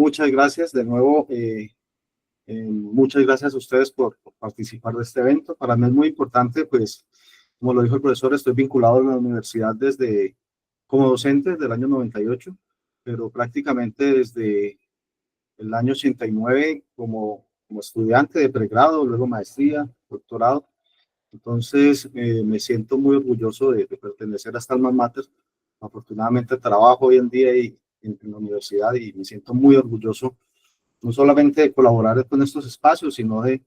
muchas gracias de nuevo. Muchas gracias a ustedes por participar de este evento. Para mí es muy importante, pues, como lo dijo el profesor, estoy vinculado a la universidad como docente desde el año 98, pero prácticamente desde el año 89 como estudiante de pregrado, luego maestría, doctorado. Entonces, me siento muy orgulloso de pertenecer a esta alma mater. Afortunadamente trabajo hoy en día en la universidad y me siento muy orgulloso, no solamente de colaborar con estos espacios, sino de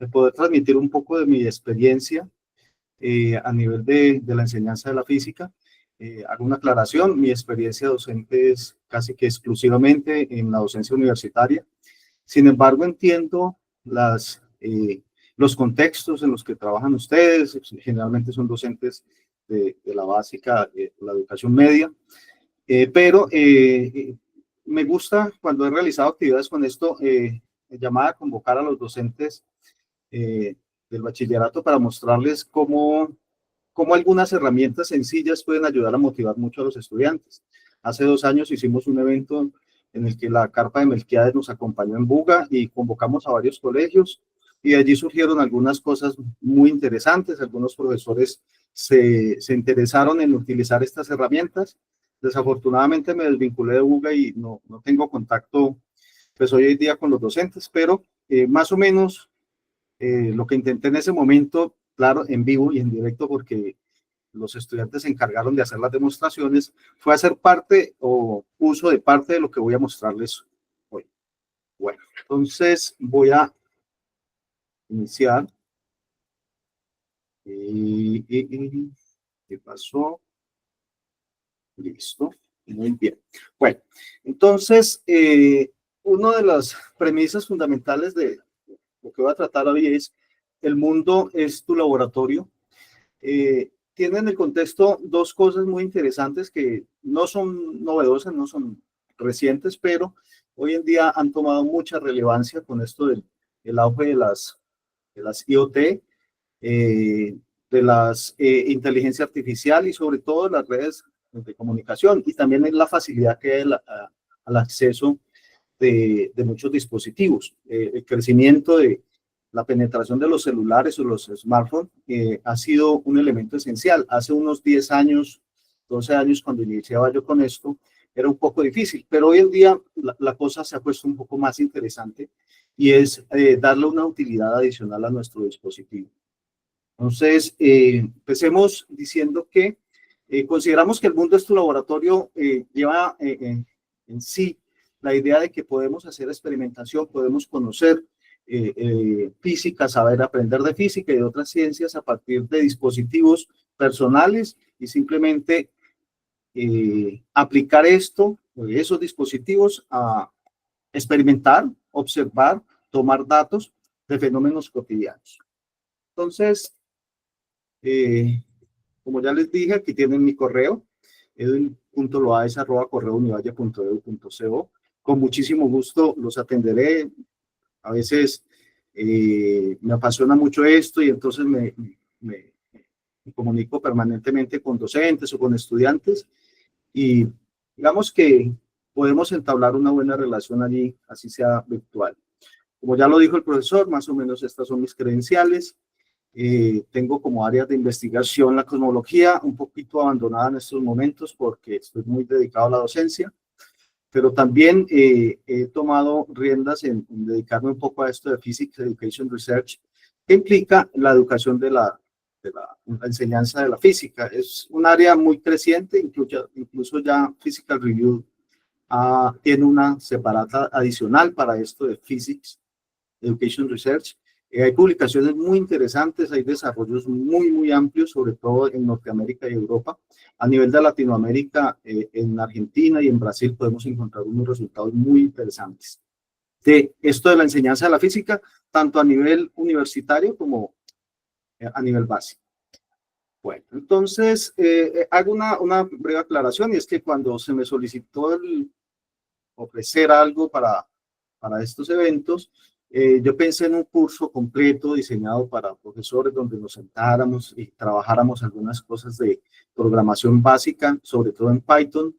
poder transmitir un poco de mi experiencia a nivel de la enseñanza de la física. Hago una aclaración, mi experiencia docente es casi que exclusivamente en la docencia universitaria. Sin embargo, entiendo los contextos en los que trabajan ustedes. Generalmente son docentes de la básica, la educación media, pero me gusta cuando he realizado actividades con esto, llamada a convocar a los docentes del bachillerato para mostrarles cómo algunas herramientas sencillas pueden ayudar a motivar mucho a los estudiantes. Hace 2 años hicimos un evento en el que la Carpa de Melquíades nos acompañó en Buga y convocamos a varios colegios y de allí surgieron algunas cosas muy interesantes. Algunos profesores se interesaron en utilizar estas herramientas. Desafortunadamente me desvinculé de Buga y no tengo contacto pues hoy en día con los docentes, pero más o menos lo que intenté en ese momento, claro, en vivo y en directo, porque los estudiantes se encargaron de hacer las demostraciones, fue hacer parte o uso de parte de lo que voy a mostrarles hoy. Bueno, entonces voy a iniciar. ¿Qué pasó? Listo, muy bien. Bueno, entonces, una de las premisas fundamentales de lo que voy a tratar hoy es: el mundo es tu laboratorio. Tiene en el contexto dos cosas muy interesantes que no son novedosas, no son recientes, pero hoy en día han tomado mucha relevancia con esto del auge de las IoT, de las inteligencia artificial y sobre todo de las redes de comunicación, y también en la facilidad que hay al acceso de muchos dispositivos. El crecimiento de la penetración de los celulares o los smartphones ha sido un elemento esencial. Hace unos 10 años, 12 años, cuando iniciaba yo con esto, era un poco difícil, pero hoy en día la cosa se ha puesto un poco más interesante y es darle una utilidad adicional a nuestro dispositivo. Entonces, empecemos diciendo que consideramos que el mundo es tu laboratorio. Lleva en sí la idea de que podemos hacer experimentación, podemos conocer física, saber aprender de física y de otras ciencias a partir de dispositivos personales y simplemente aplicar esos dispositivos a experimentar, observar, tomar datos de fenómenos cotidianos. Entonces, como ya les dije, aquí tienen mi correo, edwin.loaiza@correounivalle.edu.co. Con muchísimo gusto los atenderé. A veces me apasiona mucho esto y entonces me comunico permanentemente con docentes o con estudiantes y digamos que podemos entablar una buena relación allí, así sea virtual. Como ya lo dijo el profesor, más o menos estas son mis credenciales. Tengo como áreas de investigación la cosmología, un poquito abandonada en estos momentos porque estoy muy dedicado a la docencia, pero también he tomado riendas en dedicarme un poco a esto de Physics Education Research, que implica la educación de la enseñanza de la física. Es un área muy creciente, incluso ya Physical Review tiene una separata adicional para esto de Physics Education Research. Hay publicaciones muy interesantes, hay desarrollos muy amplios, sobre todo en Norteamérica y Europa. A nivel de Latinoamérica, en Argentina y en Brasil podemos encontrar unos resultados muy interesantes de esto de la enseñanza de la física, tanto a nivel universitario como a nivel básico. Bueno, entonces hago una breve aclaración, y es que cuando se me solicitó ofrecer algo para estos eventos, yo pensé en un curso completo diseñado para profesores donde nos sentáramos y trabajáramos algunas cosas de programación básica, sobre todo en Python,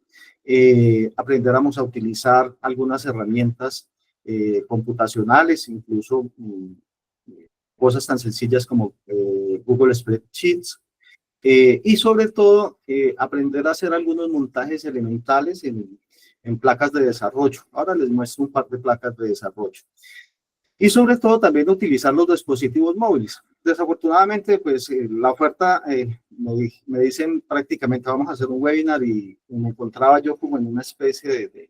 aprendiéramos a utilizar algunas herramientas computacionales, incluso cosas tan sencillas como Google Spreadsheets, y sobre todo aprender a hacer algunos montajes elementales en placas de desarrollo. Ahora les muestro un par de placas de desarrollo. Y sobre todo también utilizar los dispositivos móviles. Desafortunadamente, pues la oferta, me dicen prácticamente vamos a hacer un webinar y me encontraba yo como en una especie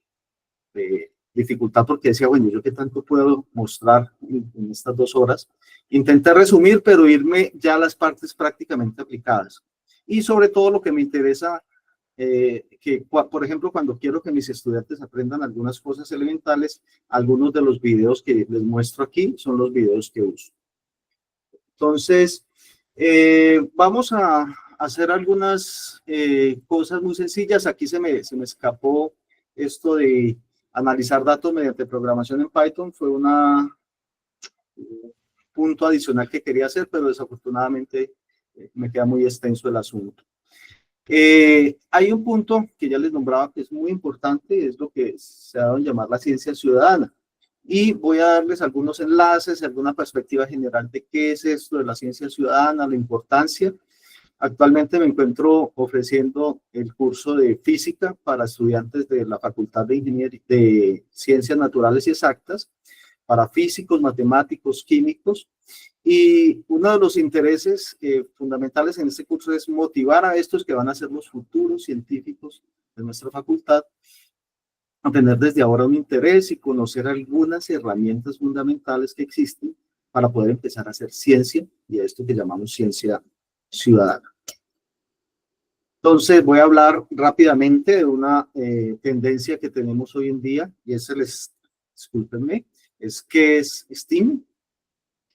de dificultad porque decía, bueno, ¿yo qué tanto puedo mostrar en estas 2 horas? Intenté resumir, pero irme ya a las partes prácticamente aplicadas. Y sobre todo lo que me interesa, por ejemplo, cuando quiero que mis estudiantes aprendan algunas cosas elementales, algunos de los videos que les muestro aquí son los videos que uso. Entonces, vamos a hacer algunas cosas muy sencillas. Aquí se me escapó esto de analizar datos mediante programación en Python. Fue un punto adicional que quería hacer, pero desafortunadamente me queda muy extenso el asunto. Hay un punto que ya les nombraba que es muy importante, es lo que se ha dado en llamar la ciencia ciudadana. Y voy a darles algunos enlaces, alguna perspectiva general de qué es esto de la ciencia ciudadana, la importancia. Actualmente me encuentro ofreciendo el curso de física para estudiantes de la Facultad de Ingeniería de Ciencias Naturales y Exactas, para físicos, matemáticos, químicos. Y uno de los intereses fundamentales en este curso es motivar a estos que van a ser los futuros científicos de nuestra facultad a tener desde ahora un interés y conocer algunas herramientas fundamentales que existen para poder empezar a hacer ciencia y a esto que llamamos ciencia ciudadana. Entonces voy a hablar rápidamente de una tendencia que tenemos hoy en día y es discúlpenme, es que es STEAM.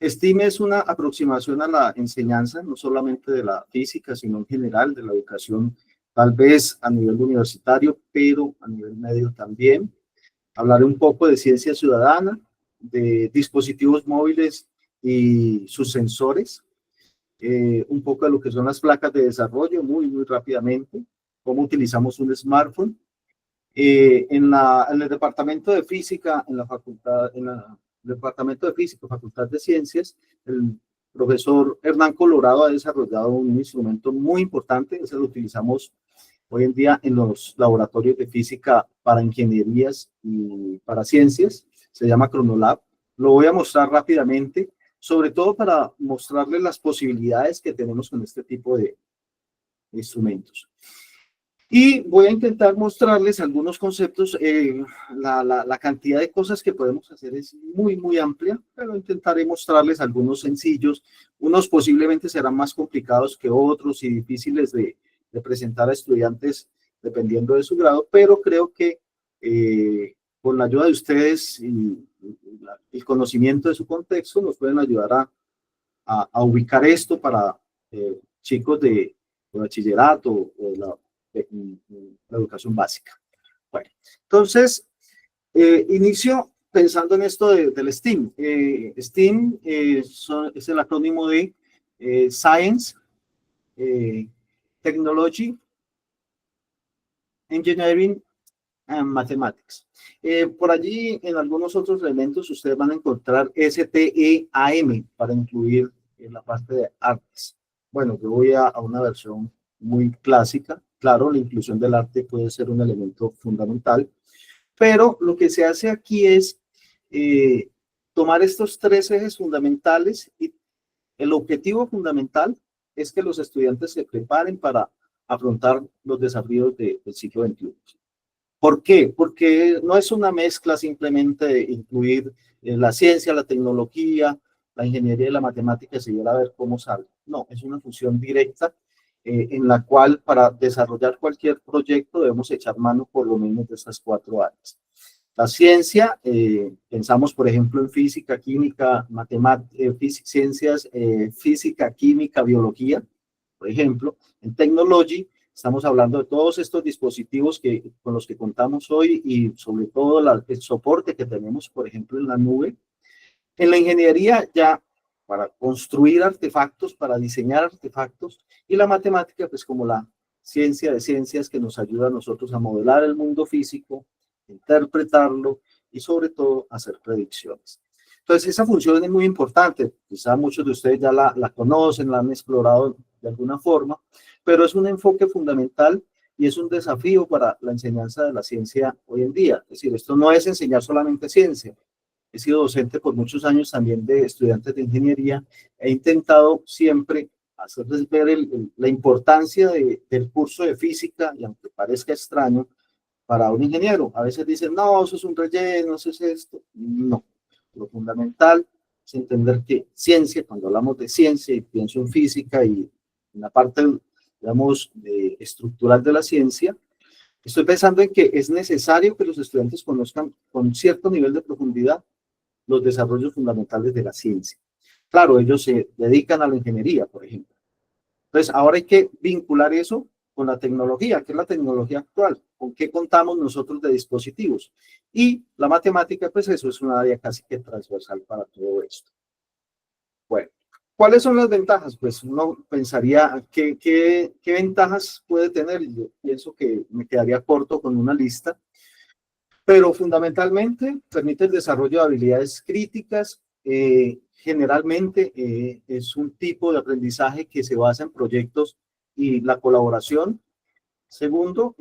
STEAM es una aproximación a la enseñanza, no solamente de la física, sino en general de la educación, tal vez a nivel universitario, pero a nivel medio también. Hablaré un poco de ciencia ciudadana, de dispositivos móviles y sus sensores, un poco de lo que son las placas de desarrollo, muy rápidamente, cómo utilizamos un smartphone. En el departamento de física, en la facultad, departamento de física, Facultad de Ciencias, el profesor Hernán Colorado ha desarrollado un instrumento muy importante, ese lo utilizamos hoy en día en los laboratorios de física para ingenierías y para ciencias, se llama Cronolab. Lo voy a mostrar rápidamente, sobre todo para mostrarles las posibilidades que tenemos con este tipo de instrumentos. Y voy a intentar mostrarles algunos conceptos. La cantidad de cosas que podemos hacer es muy amplia, pero intentaré mostrarles algunos sencillos. Unos posiblemente serán más complicados que otros y difíciles de presentar a estudiantes dependiendo de su grado, pero creo que con la ayuda de ustedes y el conocimiento de su contexto nos pueden ayudar a ubicar esto para chicos de bachillerato o de la educación básica. Bueno, entonces, inicio pensando en esto del STEAM. STEAM es el acrónimo de Science, Technology, Engineering and Mathematics. Por allí, en algunos otros elementos, ustedes van a encontrar STEAM para incluir en la parte de artes. Bueno, yo voy a una versión muy clásica. Claro, la inclusión del arte puede ser un elemento fundamental, pero lo que se hace aquí es tomar estos 3 ejes fundamentales y el objetivo fundamental es que los estudiantes se preparen para afrontar los desafíos del siglo XXI. ¿Por qué? Porque no es una mezcla simplemente de incluir la ciencia, la tecnología, la ingeniería y la matemática y a ver cómo sale. No, es una función directa en la cual para desarrollar cualquier proyecto debemos echar mano por lo menos de estas 4 áreas. La ciencia, pensamos por ejemplo en física, química, ciencias, física, química, biología, por ejemplo. En technology, estamos hablando de todos estos dispositivos con los que contamos hoy y sobre todo el soporte que tenemos, por ejemplo, en la nube. En la ingeniería ya para construir artefactos, para diseñar artefactos, y la matemática, pues como la ciencia de ciencias que nos ayuda a nosotros a modelar el mundo físico, interpretarlo y sobre todo hacer predicciones. Entonces, esa función es muy importante. Quizá muchos de ustedes ya la conocen, la han explorado de alguna forma, pero es un enfoque fundamental y es un desafío para la enseñanza de la ciencia hoy en día. Es decir, esto no es enseñar solamente ciencia. He sido docente por muchos años también de estudiantes de ingeniería. He intentado siempre hacerles ver la importancia del curso de física, y aunque parezca extraño, para un ingeniero. A veces dicen, no, eso es un relleno, eso es esto. No, lo fundamental es entender que ciencia, cuando hablamos de ciencia y pienso en física y en la parte, digamos, estructural de la ciencia, estoy pensando en que es necesario que los estudiantes conozcan con cierto nivel de profundidad los desarrollos fundamentales de la ciencia. Claro, ellos se dedican a la ingeniería, por ejemplo. Entonces, ahora hay que vincular eso con la tecnología, que es la tecnología actual, con qué contamos nosotros de dispositivos. Y la matemática, pues eso es una área casi que transversal para todo esto. Bueno, ¿cuáles son las ventajas? Pues uno pensaría, ¿qué ventajas puede tener? Yo pienso que me quedaría corto con una lista, pero fundamentalmente permite el desarrollo de habilidades críticas. Generalmente es un tipo de aprendizaje que se basa en proyectos y la colaboración. Segundo,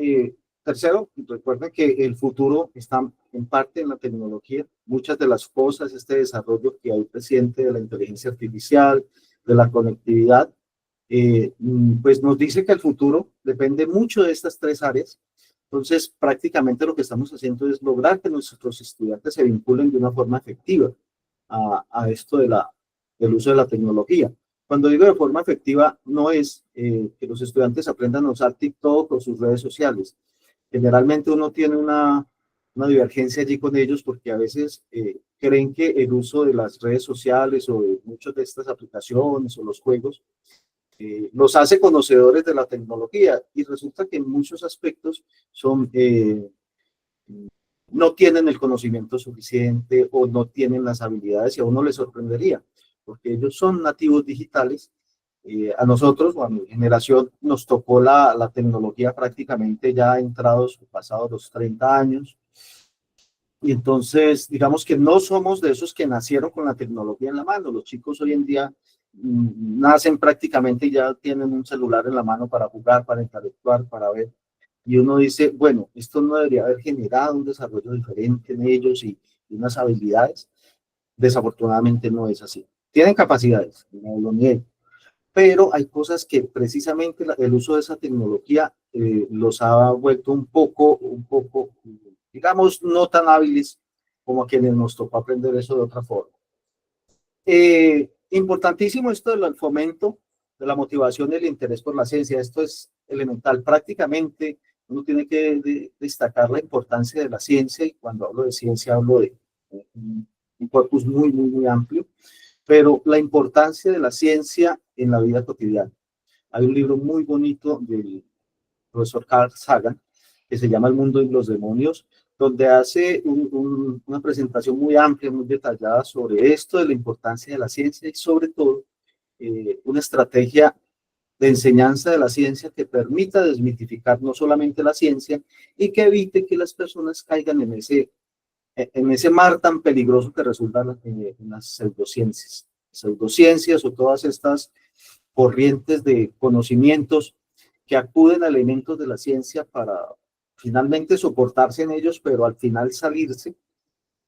tercero, recuerden que el futuro está en parte en la tecnología. Muchas de las cosas, este desarrollo que hay presente de la inteligencia artificial, de la conectividad, pues nos dice que el futuro depende mucho de estas tres áreas. Entonces, prácticamente lo que estamos haciendo es lograr que nuestros estudiantes se vinculen de una forma efectiva a esto del uso de la tecnología. Cuando digo de forma efectiva, no es que los estudiantes aprendan a usar TikTok o sus redes sociales. Generalmente uno tiene una divergencia allí con ellos porque a veces creen que el uso de las redes sociales o de muchas de estas aplicaciones o los juegos los hace conocedores de la tecnología y resulta que en muchos aspectos son, no tienen el conocimiento suficiente o no tienen las habilidades y a uno le sorprendería, porque ellos son nativos digitales. A nosotros o a mi generación nos tocó la tecnología prácticamente ya entrados, pasados los 30 años. Y entonces, digamos que no somos de esos que nacieron con la tecnología en la mano. Los chicos hoy en día nacen prácticamente y ya tienen un celular en la mano para jugar, para interactuar, para ver. Y uno dice, bueno, esto no debería haber generado un desarrollo diferente en ellos y unas habilidades. Desafortunadamente no es así. Tienen capacidades, no lo niego, pero hay cosas que precisamente el uso de esa tecnología los ha vuelto un poco, digamos, no tan hábiles como a quienes nos tocó aprender eso de otra forma. Importantísimo esto del fomento de la motivación y el interés por la ciencia. Esto es elemental. Prácticamente uno tiene que destacar la importancia de la ciencia, y cuando hablo de ciencia hablo de un corpus muy amplio, pero la importancia de la ciencia en la vida cotidiana. Hay un libro muy bonito del profesor Carl Sagan que se llama El mundo y los demonios, donde hace una presentación muy amplia, muy detallada sobre esto de la importancia de la ciencia y sobre todo una estrategia de enseñanza de la ciencia que permita desmitificar no solamente la ciencia y que evite que las personas caigan en ese mar tan peligroso que resultan en las pseudociencias. Pseudociencias o todas estas corrientes de conocimientos que acuden a elementos de la ciencia para finalmente soportarse en ellos, pero al final salirse,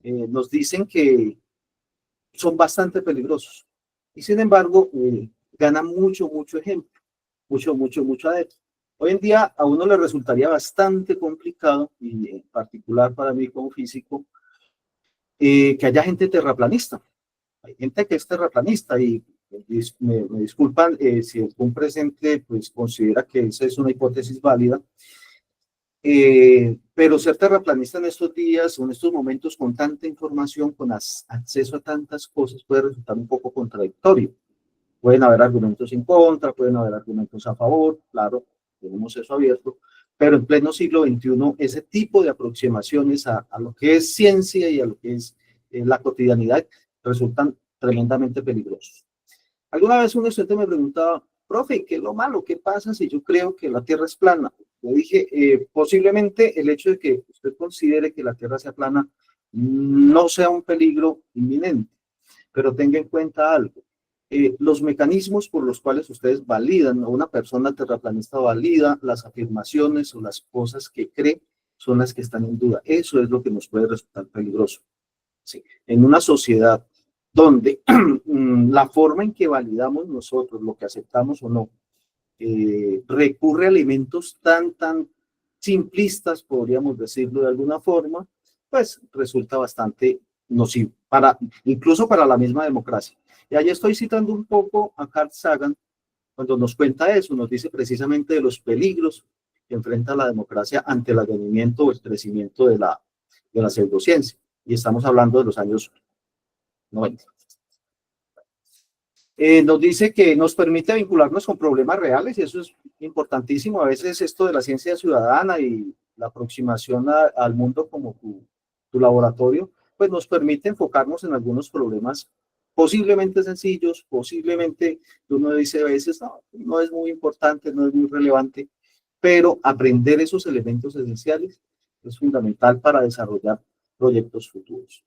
nos dicen que son bastante peligrosos. Y sin embargo, ganan mucho ejemplo, mucho adepto. Hoy en día a uno le resultaría bastante complicado, y en particular para mí como físico, que haya gente terraplanista. Hay gente que es terraplanista y me disculpan si algún presente pues considera que esa es una hipótesis válida, pero ser terraplanista en estos días o en estos momentos con tanta información, con acceso a tantas cosas, puede resultar un poco contradictorio. Pueden haber argumentos en contra, pueden haber argumentos a favor, claro, tenemos eso abierto, pero en pleno siglo XXI ese tipo de aproximaciones a lo que es ciencia y a lo que es la cotidianidad resultan tremendamente peligrosos. Alguna vez un estudiante me preguntaba, profe, ¿qué es lo malo? ¿Qué pasa si yo creo que la Tierra es plana? Le dije, posiblemente el hecho de que usted considere que la Tierra sea plana no sea un peligro inminente, pero tenga en cuenta algo. Los mecanismos por los cuales ustedes validan, o una persona terraplanista valida las afirmaciones o las cosas que cree, son las que están en duda. Eso es lo que nos puede resultar peligroso. ¿Sí? En una sociedad donde la forma en que validamos nosotros lo que aceptamos o no, recurre a elementos tan simplistas, podríamos decirlo de alguna forma, pues resulta bastante nocivo, incluso para la misma democracia. Y ahí estoy citando un poco a Carl Sagan, cuando nos cuenta eso, nos dice precisamente de los peligros que enfrenta la democracia ante el advenimiento o el crecimiento de la pseudociencia. Y estamos hablando de los años 90. Nos dice que nos permite vincularnos con problemas reales y eso es importantísimo. A veces esto de la ciencia ciudadana y la aproximación al mundo como tu laboratorio, pues nos permite enfocarnos en algunos problemas posiblemente sencillos, posiblemente uno dice a veces no es muy importante, no es muy relevante, pero aprender esos elementos esenciales es fundamental para desarrollar proyectos futuros.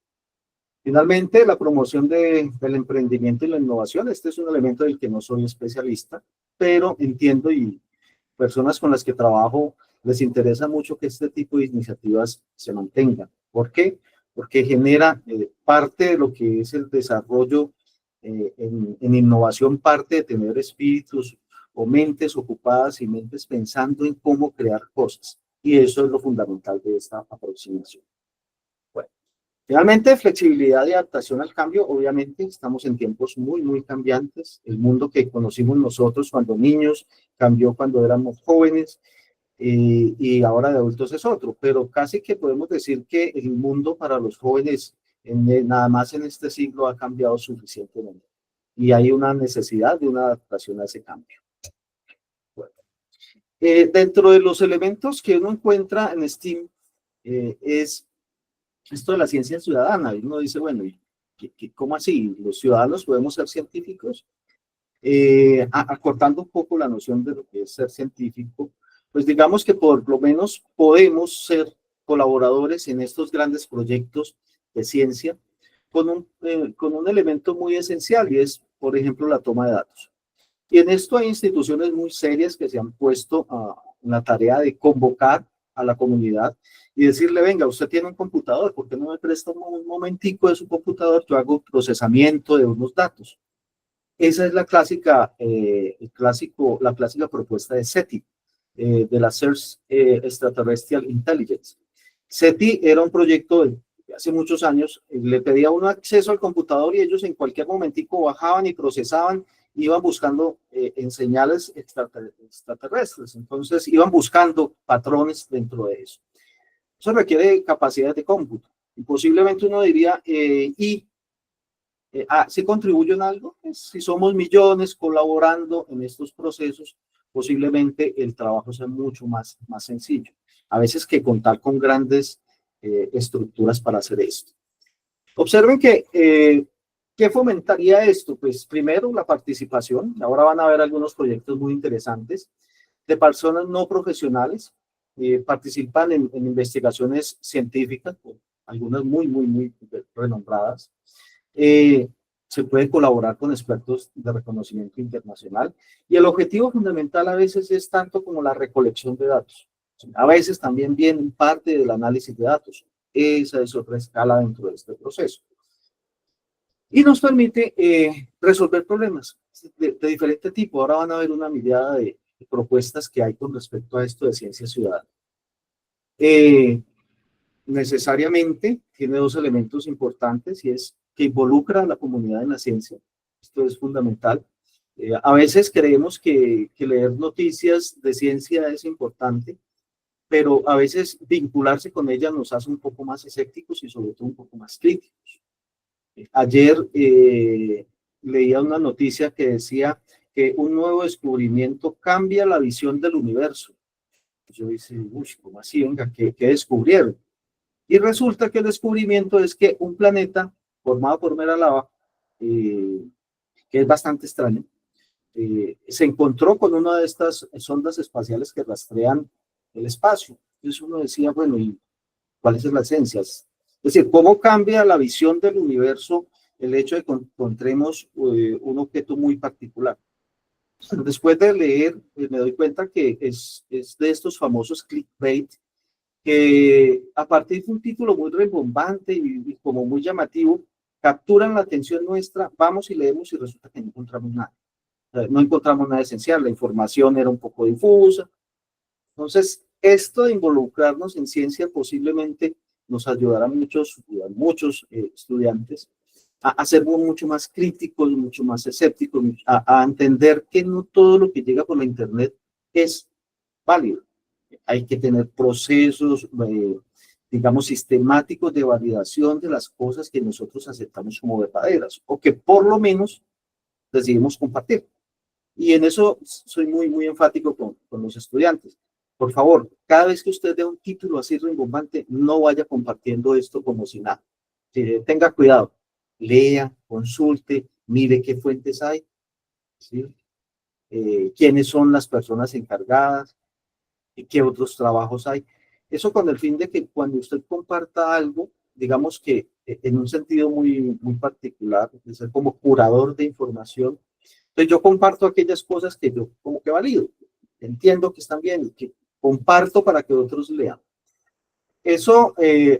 Finalmente, la promoción del emprendimiento y la innovación. Este es un elemento del que no soy especialista, pero entiendo y personas con las que trabajo les interesa mucho que este tipo de iniciativas se mantengan. ¿Por qué? Porque genera parte de lo que es el desarrollo en innovación, parte de tener espíritus o mentes ocupadas y mentes pensando en cómo crear cosas. Y eso es lo fundamental de esta aproximación. Finalmente, flexibilidad y adaptación al cambio. Obviamente, estamos en tiempos muy cambiantes. El mundo que conocimos nosotros cuando niños cambió cuando éramos jóvenes y ahora de adultos es otro. Pero casi que podemos decir que el mundo para los jóvenes, nada más en este siglo, ha cambiado suficientemente. Y hay una necesidad de una adaptación a ese cambio. Bueno. Dentro de los elementos que uno encuentra en STEAM es esto de la ciencia ciudadana. Y uno dice, bueno, ¿cómo así? ¿Los ciudadanos podemos ser científicos? Acortando un poco la noción de lo que es ser científico, pues digamos que por lo menos podemos ser colaboradores en estos grandes proyectos de ciencia con un elemento muy esencial y es, por ejemplo, la toma de datos. Y en esto hay instituciones muy serias que se han puesto en la tarea de convocar a la comunidad y decirle, venga, usted tiene un computador, ¿por qué no me presta un momentico de su computador? Yo hago procesamiento de unos datos. Esa es la clásica, la clásica propuesta de SETI, de la Search Extraterrestrial Intelligence. SETI era un proyecto de hace muchos años, le pedía uno acceso al computador y ellos en cualquier momentico bajaban y procesaban, iban buscando en señales extraterrestres, entonces iban buscando patrones dentro de eso. Eso requiere capacidad de cómputo. Y posiblemente uno diría, ¿sí contribuyo en algo? Pues, si somos millones colaborando en estos procesos, posiblemente el trabajo sea mucho más sencillo. A veces que contar con grandes estructuras para hacer esto. Observen que, ¿qué fomentaría esto? Pues primero la participación. Ahora van a ver algunos proyectos muy interesantes de personas no profesionales. Participan en investigaciones científicas, algunas muy renombradas. Se puede colaborar con expertos de reconocimiento internacional y el objetivo fundamental a veces es tanto como la recolección de datos. A veces también viene parte del análisis de datos. Esa es otra escala dentro de este proceso. Y nos permite resolver problemas de diferente tipo. Ahora van a ver una mirada de propuestas que hay con respecto a esto de ciencia ciudadana. Necesariamente tiene dos elementos importantes y es que involucra a la comunidad en la ciencia. Esto es fundamental. A veces creemos que leer noticias de ciencia es importante, pero a veces vincularse con ella nos hace un poco más escépticos y sobre todo un poco más críticos. Ayer leía una noticia que decía que un nuevo descubrimiento cambia la visión del universo. Yo dije, uy, ¿cómo así? Venga, ¿qué descubrieron? Y resulta que el descubrimiento es que un planeta formado por mera lava, que es bastante extraño, se encontró con una de estas sondas espaciales que rastrean el espacio. Entonces uno decía, bueno, ¿y cuál es la esencia? Es decir, ¿cómo cambia la visión del universo el hecho de que encontremos un objeto muy particular? Después de leer, me doy cuenta que es de estos famosos clickbait, que a partir de un título muy rimbombante y como muy llamativo, capturan la atención nuestra, vamos y leemos y resulta que no encontramos nada. No encontramos nada esencial, la información era un poco difusa. Entonces, esto de involucrarnos en ciencia posiblemente nos ayudará a muchos estudiantes a ser mucho más críticos, mucho más escépticos, a entender que no todo lo que llega por la internet es válido. Hay que tener procesos, digamos, sistemáticos de validación de las cosas que nosotros aceptamos como verdaderas o que por lo menos decidimos compartir. Y en eso soy muy enfático con los estudiantes. Por favor, cada vez que usted dé un título así rimbombante, no vaya compartiendo esto como si nada. Tenga cuidado, lea, consulte, mire qué fuentes hay, ¿sí? Quiénes son las personas encargadas y qué otros trabajos hay. Eso con el fin de que cuando usted comparta algo, digamos que en un sentido muy particular, de ser como curador de información, entonces yo comparto aquellas cosas que yo como que valido, entiendo que están bien y que comparto para que otros lean. Eso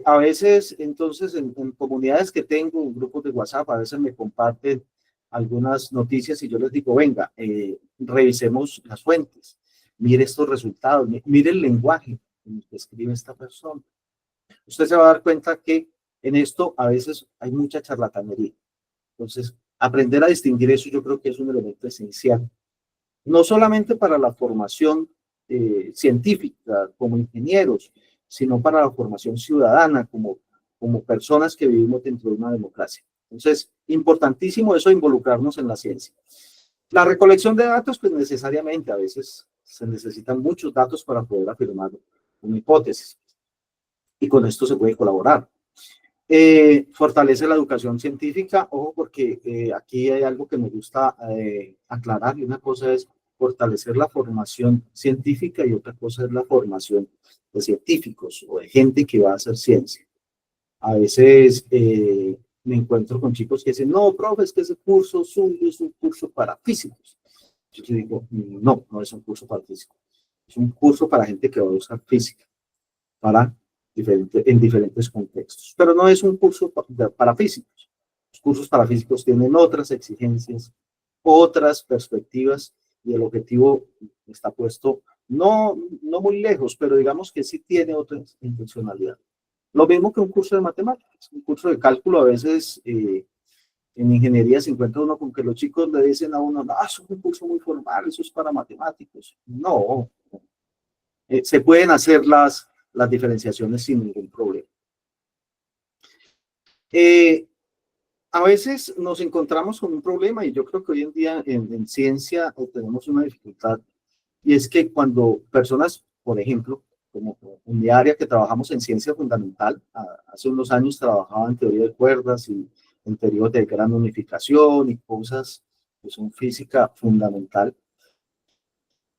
a veces, entonces, en comunidades que tengo, en grupos de WhatsApp, a veces me comparten algunas noticias y yo les digo, venga, revisemos las fuentes, mire estos resultados, mire el lenguaje en el que escribe esta persona. Usted se va a dar cuenta que en esto a veces hay mucha charlatanería. Entonces, aprender a distinguir eso yo creo que es un elemento esencial, no solamente para la formación científica como ingenieros, sino para la formación ciudadana como personas que vivimos dentro de una democracia. Entonces, importantísimo eso de involucrarnos en la ciencia. La recolección de datos, pues necesariamente a veces se necesitan muchos datos para poder afirmar una hipótesis y con esto se puede colaborar. Fortalece la educación científica, ojo, porque aquí hay algo que me gusta aclarar, y una cosa es fortalecer la formación científica y otra cosa es la formación de científicos o de gente que va a hacer ciencia. A veces me encuentro con chicos que dicen, no, profe, es que ese curso suyo es un curso para físicos. Yo te digo, no, no es un curso para físicos, es un curso para gente que va a usar física, en diferentes contextos. Pero no es un curso para físicos. Los cursos para físicos tienen otras exigencias, otras perspectivas, y el objetivo está puesto no muy lejos, pero digamos que sí tiene otra intencionalidad. Lo mismo que un curso de matemáticas, un curso de cálculo a veces en ingeniería se encuentra uno con que los chicos le dicen a uno, no, eso es un curso muy formal, eso es para matemáticos. No, se pueden hacer las diferenciaciones sin ningún problema. A veces nos encontramos con un problema y yo creo que hoy en día en ciencia tenemos una dificultad, y es que cuando personas, por ejemplo, como en mi área que trabajamos en ciencia fundamental, hace unos años trabajaba en teoría de cuerdas y en teorías de gran unificación y cosas que son física fundamental.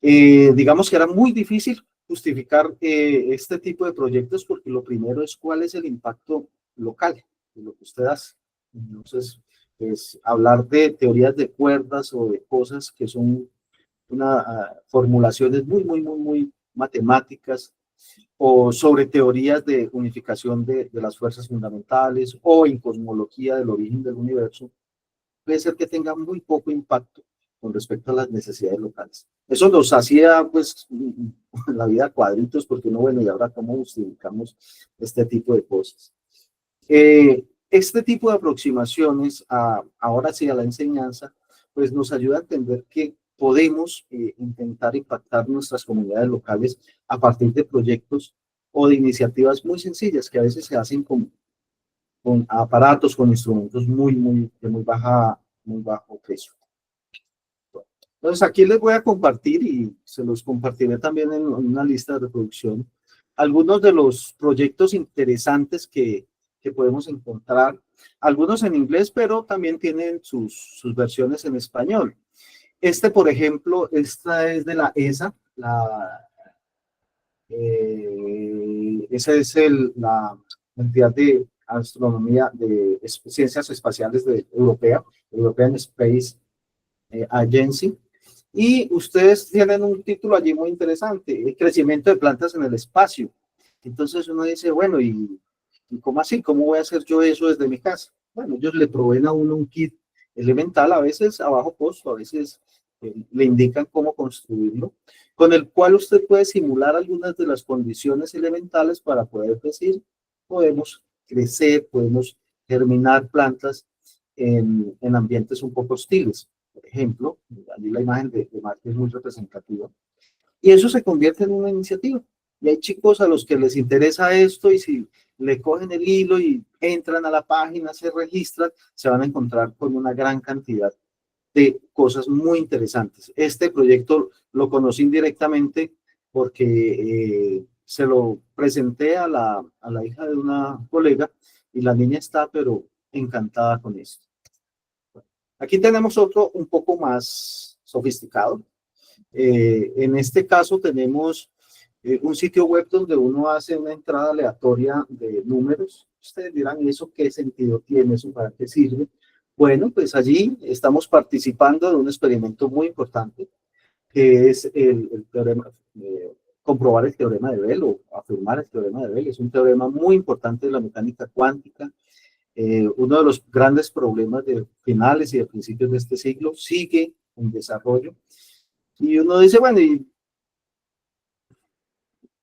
Digamos que era muy difícil justificar este tipo de proyectos porque lo primero es cuál es el impacto local de lo que usted hace. Entonces, pues, hablar de teorías de cuerdas o de cosas que son formulaciones muy matemáticas, o sobre teorías de unificación de las fuerzas fundamentales o en cosmología del origen del universo, puede ser que tenga muy poco impacto con respecto a las necesidades locales. Eso nos hacía, pues, la vida a cuadritos, porque no, bueno, ¿y ahora cómo justificamos este tipo de cosas? Este tipo de aproximaciones, ahora sí, a la enseñanza, pues nos ayuda a entender que podemos intentar impactar nuestras comunidades locales a partir de proyectos o de iniciativas muy sencillas que a veces se hacen con aparatos, con instrumentos de muy bajo precio. Entonces aquí les voy a compartir, y se los compartiré también en una lista de reproducción, algunos de los proyectos interesantes que podemos encontrar, algunos en inglés, pero también tienen sus versiones en español. Por ejemplo, esta es de la ESA, esa es la entidad de astronomía de ciencias espaciales europea, European Space Agency, y ustedes tienen un título allí muy interesante, el crecimiento de plantas en el espacio. Entonces uno dice, bueno, ¿y cómo así? ¿Cómo voy a hacer yo eso desde mi casa? Bueno, ellos le proveen a uno un kit elemental, a veces a bajo costo, a veces le indican cómo construirlo, con el cual usted puede simular algunas de las condiciones elementales para poder decir, podemos crecer, podemos germinar plantas en ambientes un poco hostiles. Por ejemplo, allí la imagen de Marte es muy representativa. Y eso se convierte en una iniciativa. Y hay chicos a los que les interesa esto y si le cogen el hilo y entran a la página, se registran, se van a encontrar con una gran cantidad de cosas muy interesantes. Este proyecto lo conocí indirectamente porque se lo presenté a la hija de una colega y la niña está, pero encantada con esto. Aquí tenemos otro un poco más sofisticado. En este caso tenemos un sitio web donde uno hace una entrada aleatoria de números. Ustedes dirán, ¿y eso qué sentido tiene? ¿Eso para qué sirve? Bueno, pues allí estamos participando de un experimento muy importante, que es el teorema, comprobar el teorema de Bell o afirmar el teorema de Bell. Es un teorema muy importante de la mecánica cuántica. Uno de los grandes problemas de finales y de principios de este siglo sigue en desarrollo. Y uno dice, bueno, ¿y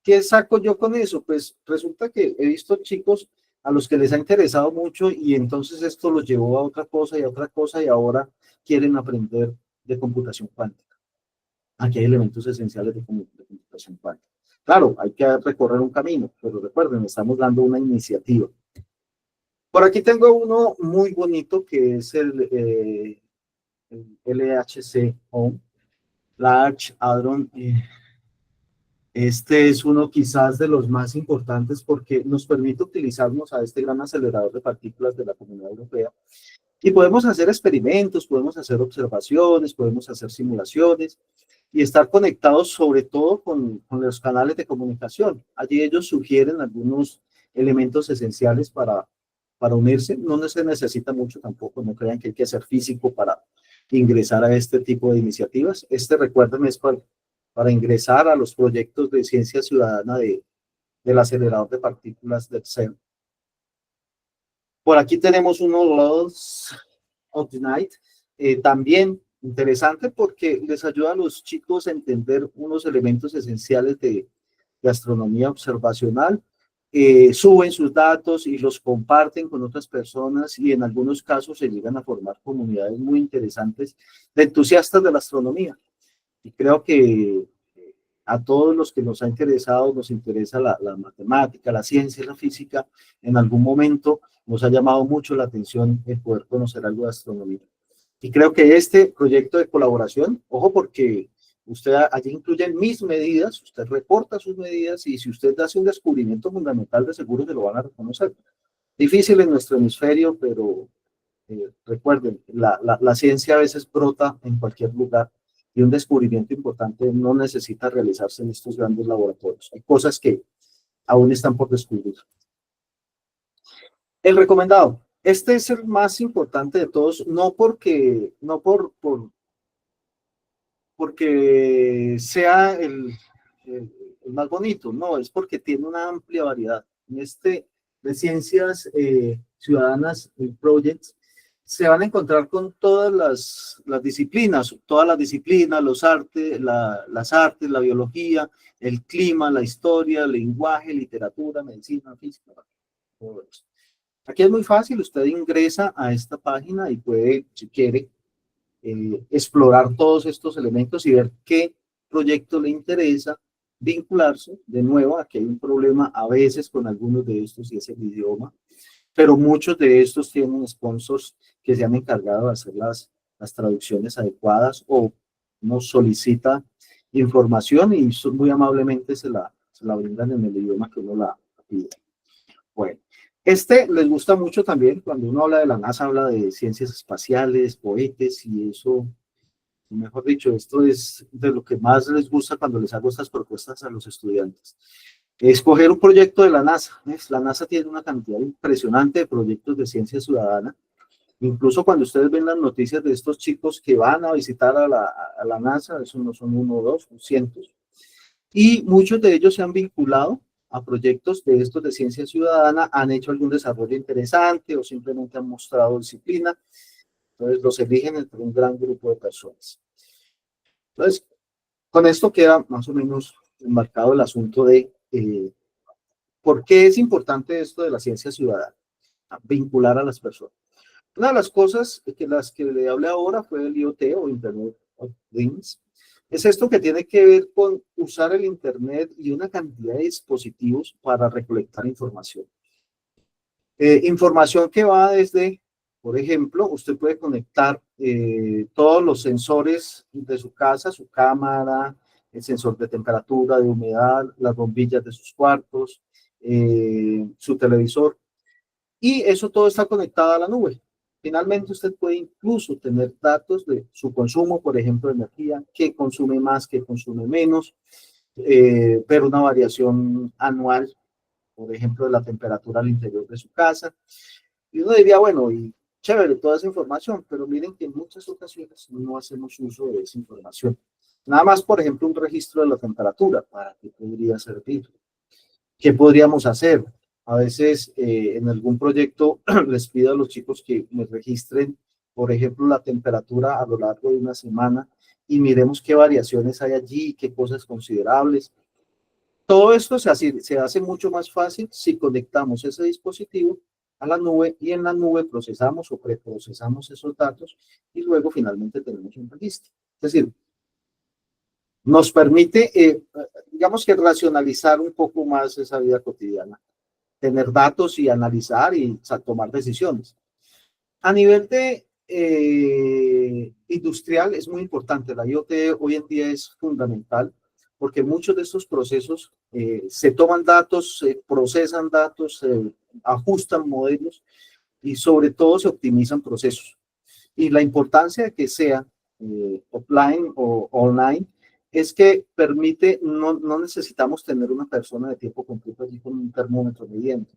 qué saco yo con eso? Pues resulta que he visto chicos a los que les ha interesado mucho y entonces esto los llevó a otra cosa y a otra cosa y ahora quieren aprender de computación cuántica. Aquí hay elementos esenciales de computación cuántica. Claro, hay que recorrer un camino, pero recuerden, estamos dando una iniciativa. Por aquí tengo uno muy bonito que es el LHC Home, Large Hadron. Este es uno quizás de los más importantes porque nos permite utilizarnos a este gran acelerador de partículas de la Comunidad Europea y podemos hacer experimentos, podemos hacer observaciones, podemos hacer simulaciones y estar conectados sobre todo con los canales de comunicación. Allí ellos sugieren algunos elementos esenciales para unirse. No se necesita mucho tampoco, no crean que hay que ser físico para ingresar a este tipo de iniciativas. Recuerden, es para ingresar a los proyectos de ciencia ciudadana del acelerador de partículas del CERN. Por aquí tenemos unos Laws of the Night, también interesante porque les ayuda a los chicos a entender unos elementos esenciales de astronomía observacional. Suben sus datos y los comparten con otras personas y en algunos casos se llegan a formar comunidades muy interesantes de entusiastas de la astronomía. Y creo que a todos los que nos ha interesado, nos interesa la matemática, la ciencia, la física, en algún momento nos ha llamado mucho la atención el poder conocer algo de astronomía. Y creo que este proyecto de colaboración, ojo porque usted allí incluye mis medidas, usted reporta sus medidas y si usted hace un descubrimiento fundamental, de seguro se lo van a reconocer. Difícil en nuestro hemisferio, pero recuerden, la ciencia a veces brota en cualquier lugar y un descubrimiento importante no necesita realizarse en estos grandes laboratorios. Hay cosas que aún están por descubrir. El recomendado. Este es el más importante de todos, no porque sea el más bonito, no, es porque tiene una amplia variedad. En de ciencias ciudadanas, el Projects, se van a encontrar con las disciplinas, los artes, las artes, la biología, el clima, la historia, el lenguaje, literatura, medicina, física, todo eso. Aquí es muy fácil, usted ingresa a esta página y puede, si quiere, explorar todos estos elementos y ver qué proyecto le interesa, vincularse. De nuevo, aquí hay un problema a veces con algunos de estos y es el idioma, pero muchos de estos tienen sponsors que se han encargado de hacer las traducciones adecuadas o nos solicita información y muy amablemente se la brindan en el idioma que uno la pide. Bueno, les gusta mucho también, cuando uno habla de la NASA, habla de ciencias espaciales, cohetes y eso Mejor dicho, esto es de lo que más les gusta cuando les hago estas propuestas a los estudiantes. Escoger un proyecto de la NASA. ¿Ves? La NASA tiene una cantidad impresionante de proyectos de ciencia ciudadana. Incluso cuando ustedes ven las noticias de estos chicos que van a visitar a la NASA, eso no son uno o dos, son cientos. Y muchos de ellos se han vinculado a proyectos de estos de ciencia ciudadana, han hecho algún desarrollo interesante o simplemente han mostrado disciplina. Entonces los eligen entre un gran grupo de personas. Entonces, con esto queda más o menos enmarcado el asunto de por qué es importante esto de la ciencia ciudadana, vincular a las personas. Una de las cosas que las que le hablé ahora fue el IoT o Internet of Things. Es esto que tiene que ver con usar el Internet y una cantidad de dispositivos para recolectar información. Información que va desde, por ejemplo, usted puede conectar todos los sensores de su casa, su cámara, el sensor de temperatura, de humedad, las bombillas de sus cuartos, su televisor, y eso todo está conectado a la nube. Finalmente, usted puede incluso tener datos de su consumo, por ejemplo, de energía, qué consume más, qué consume menos, ver una variación anual, por ejemplo, de la temperatura al interior de su casa. Y uno diría, bueno, y chévere toda esa información, pero miren que en muchas ocasiones no hacemos uso de esa información. Nada más, por ejemplo, un registro de la temperatura, ¿para qué podría servir? ¿Qué podríamos hacer? A veces en algún proyecto les pido a los chicos que me registren, por ejemplo, la temperatura a lo largo de una semana y miremos qué variaciones hay allí, qué cosas considerables. Todo esto se hace mucho más fácil si conectamos ese dispositivo a la nube y en la nube procesamos o preprocesamos esos datos y luego finalmente tenemos un registro. Es decir, nos permite, digamos que racionalizar un poco más esa vida cotidiana, tener datos y analizar y tomar decisiones. A nivel de industrial es muy importante, la IoT hoy en día es fundamental porque muchos de estos procesos se toman datos, se procesan datos, se ajustan modelos y sobre todo se optimizan procesos. Y la importancia de que sea offline o online es que permite, no necesitamos tener una persona de tiempo completo allí con un termómetro midiendo.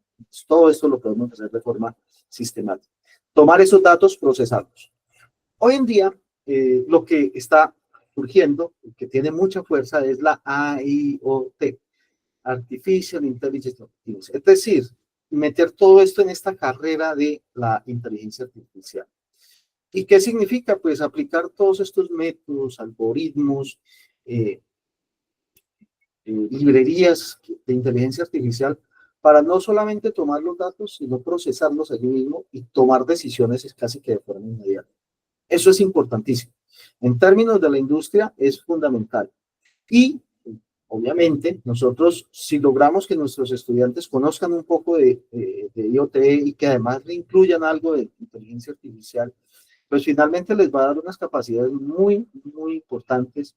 Todo esto lo podemos hacer de forma sistemática. Tomar esos datos, procesarlos. Hoy en día, lo que está surgiendo, que tiene mucha fuerza, es la AIoT, Artificial Intelligence. Es decir, meter todo esto en esta carrera de la inteligencia artificial. ¿Y qué significa? Pues aplicar todos estos métodos, algoritmos, librerías de inteligencia artificial para no solamente tomar los datos, sino procesarlos allí mismo y tomar decisiones casi que de forma inmediata. Eso es importantísimo. En términos de la industria es fundamental. Y obviamente nosotros, si logramos que nuestros estudiantes conozcan un poco de IoT y que además le incluyan algo de inteligencia artificial, pues finalmente les va a dar unas capacidades muy, muy importantes,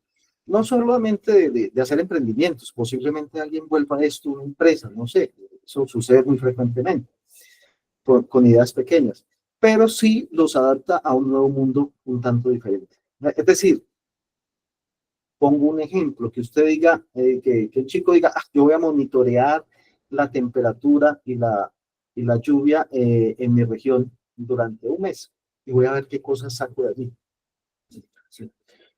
no solamente de hacer emprendimientos, posiblemente alguien vuelva a esto una empresa, no sé, eso sucede muy frecuentemente, con ideas pequeñas, pero sí los adapta a un nuevo mundo un tanto diferente. Es decir, pongo un ejemplo, que usted diga, que el chico diga, yo voy a monitorear la temperatura y la lluvia en mi región durante un mes y voy a ver qué cosas saco de allí. Sí.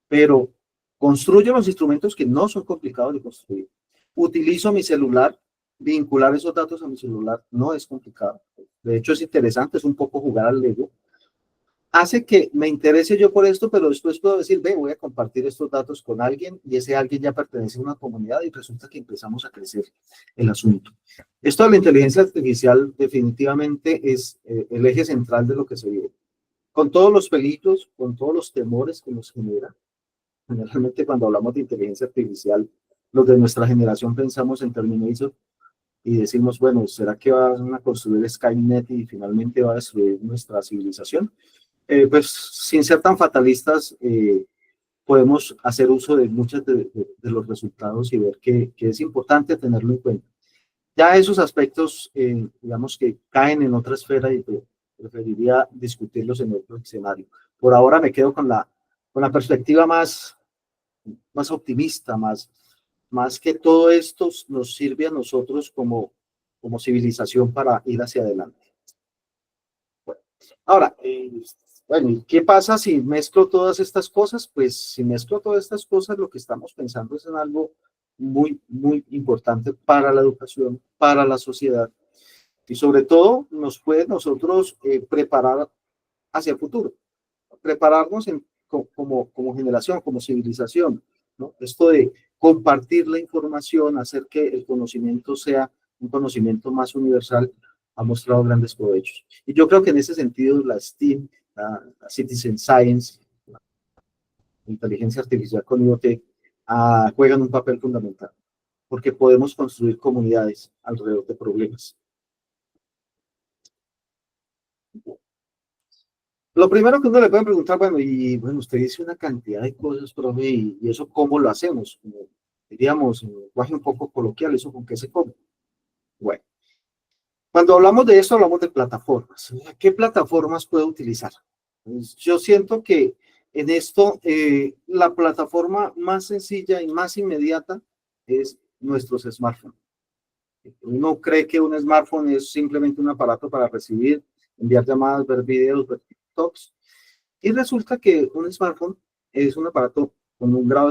Pero construyo los instrumentos que no son complicados de construir. Utilizo mi celular, vincular esos datos a mi celular no es complicado. De hecho, es interesante, es un poco jugar al Lego. Hace que me interese yo por esto, pero después puedo decir, ve, voy a compartir estos datos con alguien y ese alguien ya pertenece a una comunidad y resulta que empezamos a crecer el asunto. Esto de la inteligencia artificial definitivamente es el eje central de lo que se vive. Con todos los peligros, con todos los temores que nos genera. Generalmente cuando hablamos de inteligencia artificial, los de nuestra generación pensamos en Terminator y decimos, bueno, ¿será que van a construir Skynet y finalmente va a destruir nuestra civilización? Pues sin ser tan fatalistas, podemos hacer uso de muchos de los resultados y ver que es importante tenerlo en cuenta. Ya esos aspectos, digamos que caen en otra esfera y preferiría discutirlos en otro escenario. Por ahora me quedo con la con la perspectiva más optimista, más que todo esto nos sirve a nosotros como civilización para ir hacia adelante. Bueno, ahora, bueno, ¿y qué pasa si mezclo todas estas cosas? Pues si mezclo todas estas cosas, lo que estamos pensando es en algo muy importante para la educación, para la sociedad, y sobre todo nos puede nosotros preparar hacia el futuro, prepararnos como generación, como civilización, ¿no? Esto de compartir la información, hacer que el conocimiento sea un conocimiento más universal, ha mostrado grandes provechos. Y yo creo que en ese sentido la STEAM, la Citizen Science, la inteligencia artificial con IoT, juegan un papel fundamental, porque podemos construir comunidades alrededor de problemas. Lo primero que uno le pueden preguntar, bueno, y bueno, usted dice una cantidad de cosas, profe, y eso cómo lo hacemos, como diríamos, en lenguaje un poco coloquial, eso con qué se come. Bueno, cuando hablamos de esto, hablamos de plataformas. ¿Qué plataformas puedo utilizar? Pues yo siento que en esto, la plataforma más sencilla y más inmediata es nuestros smartphones. Uno cree que un smartphone es simplemente un aparato para recibir, enviar llamadas, ver videos, ver TikToks. Y resulta que un smartphone es un aparato con un grado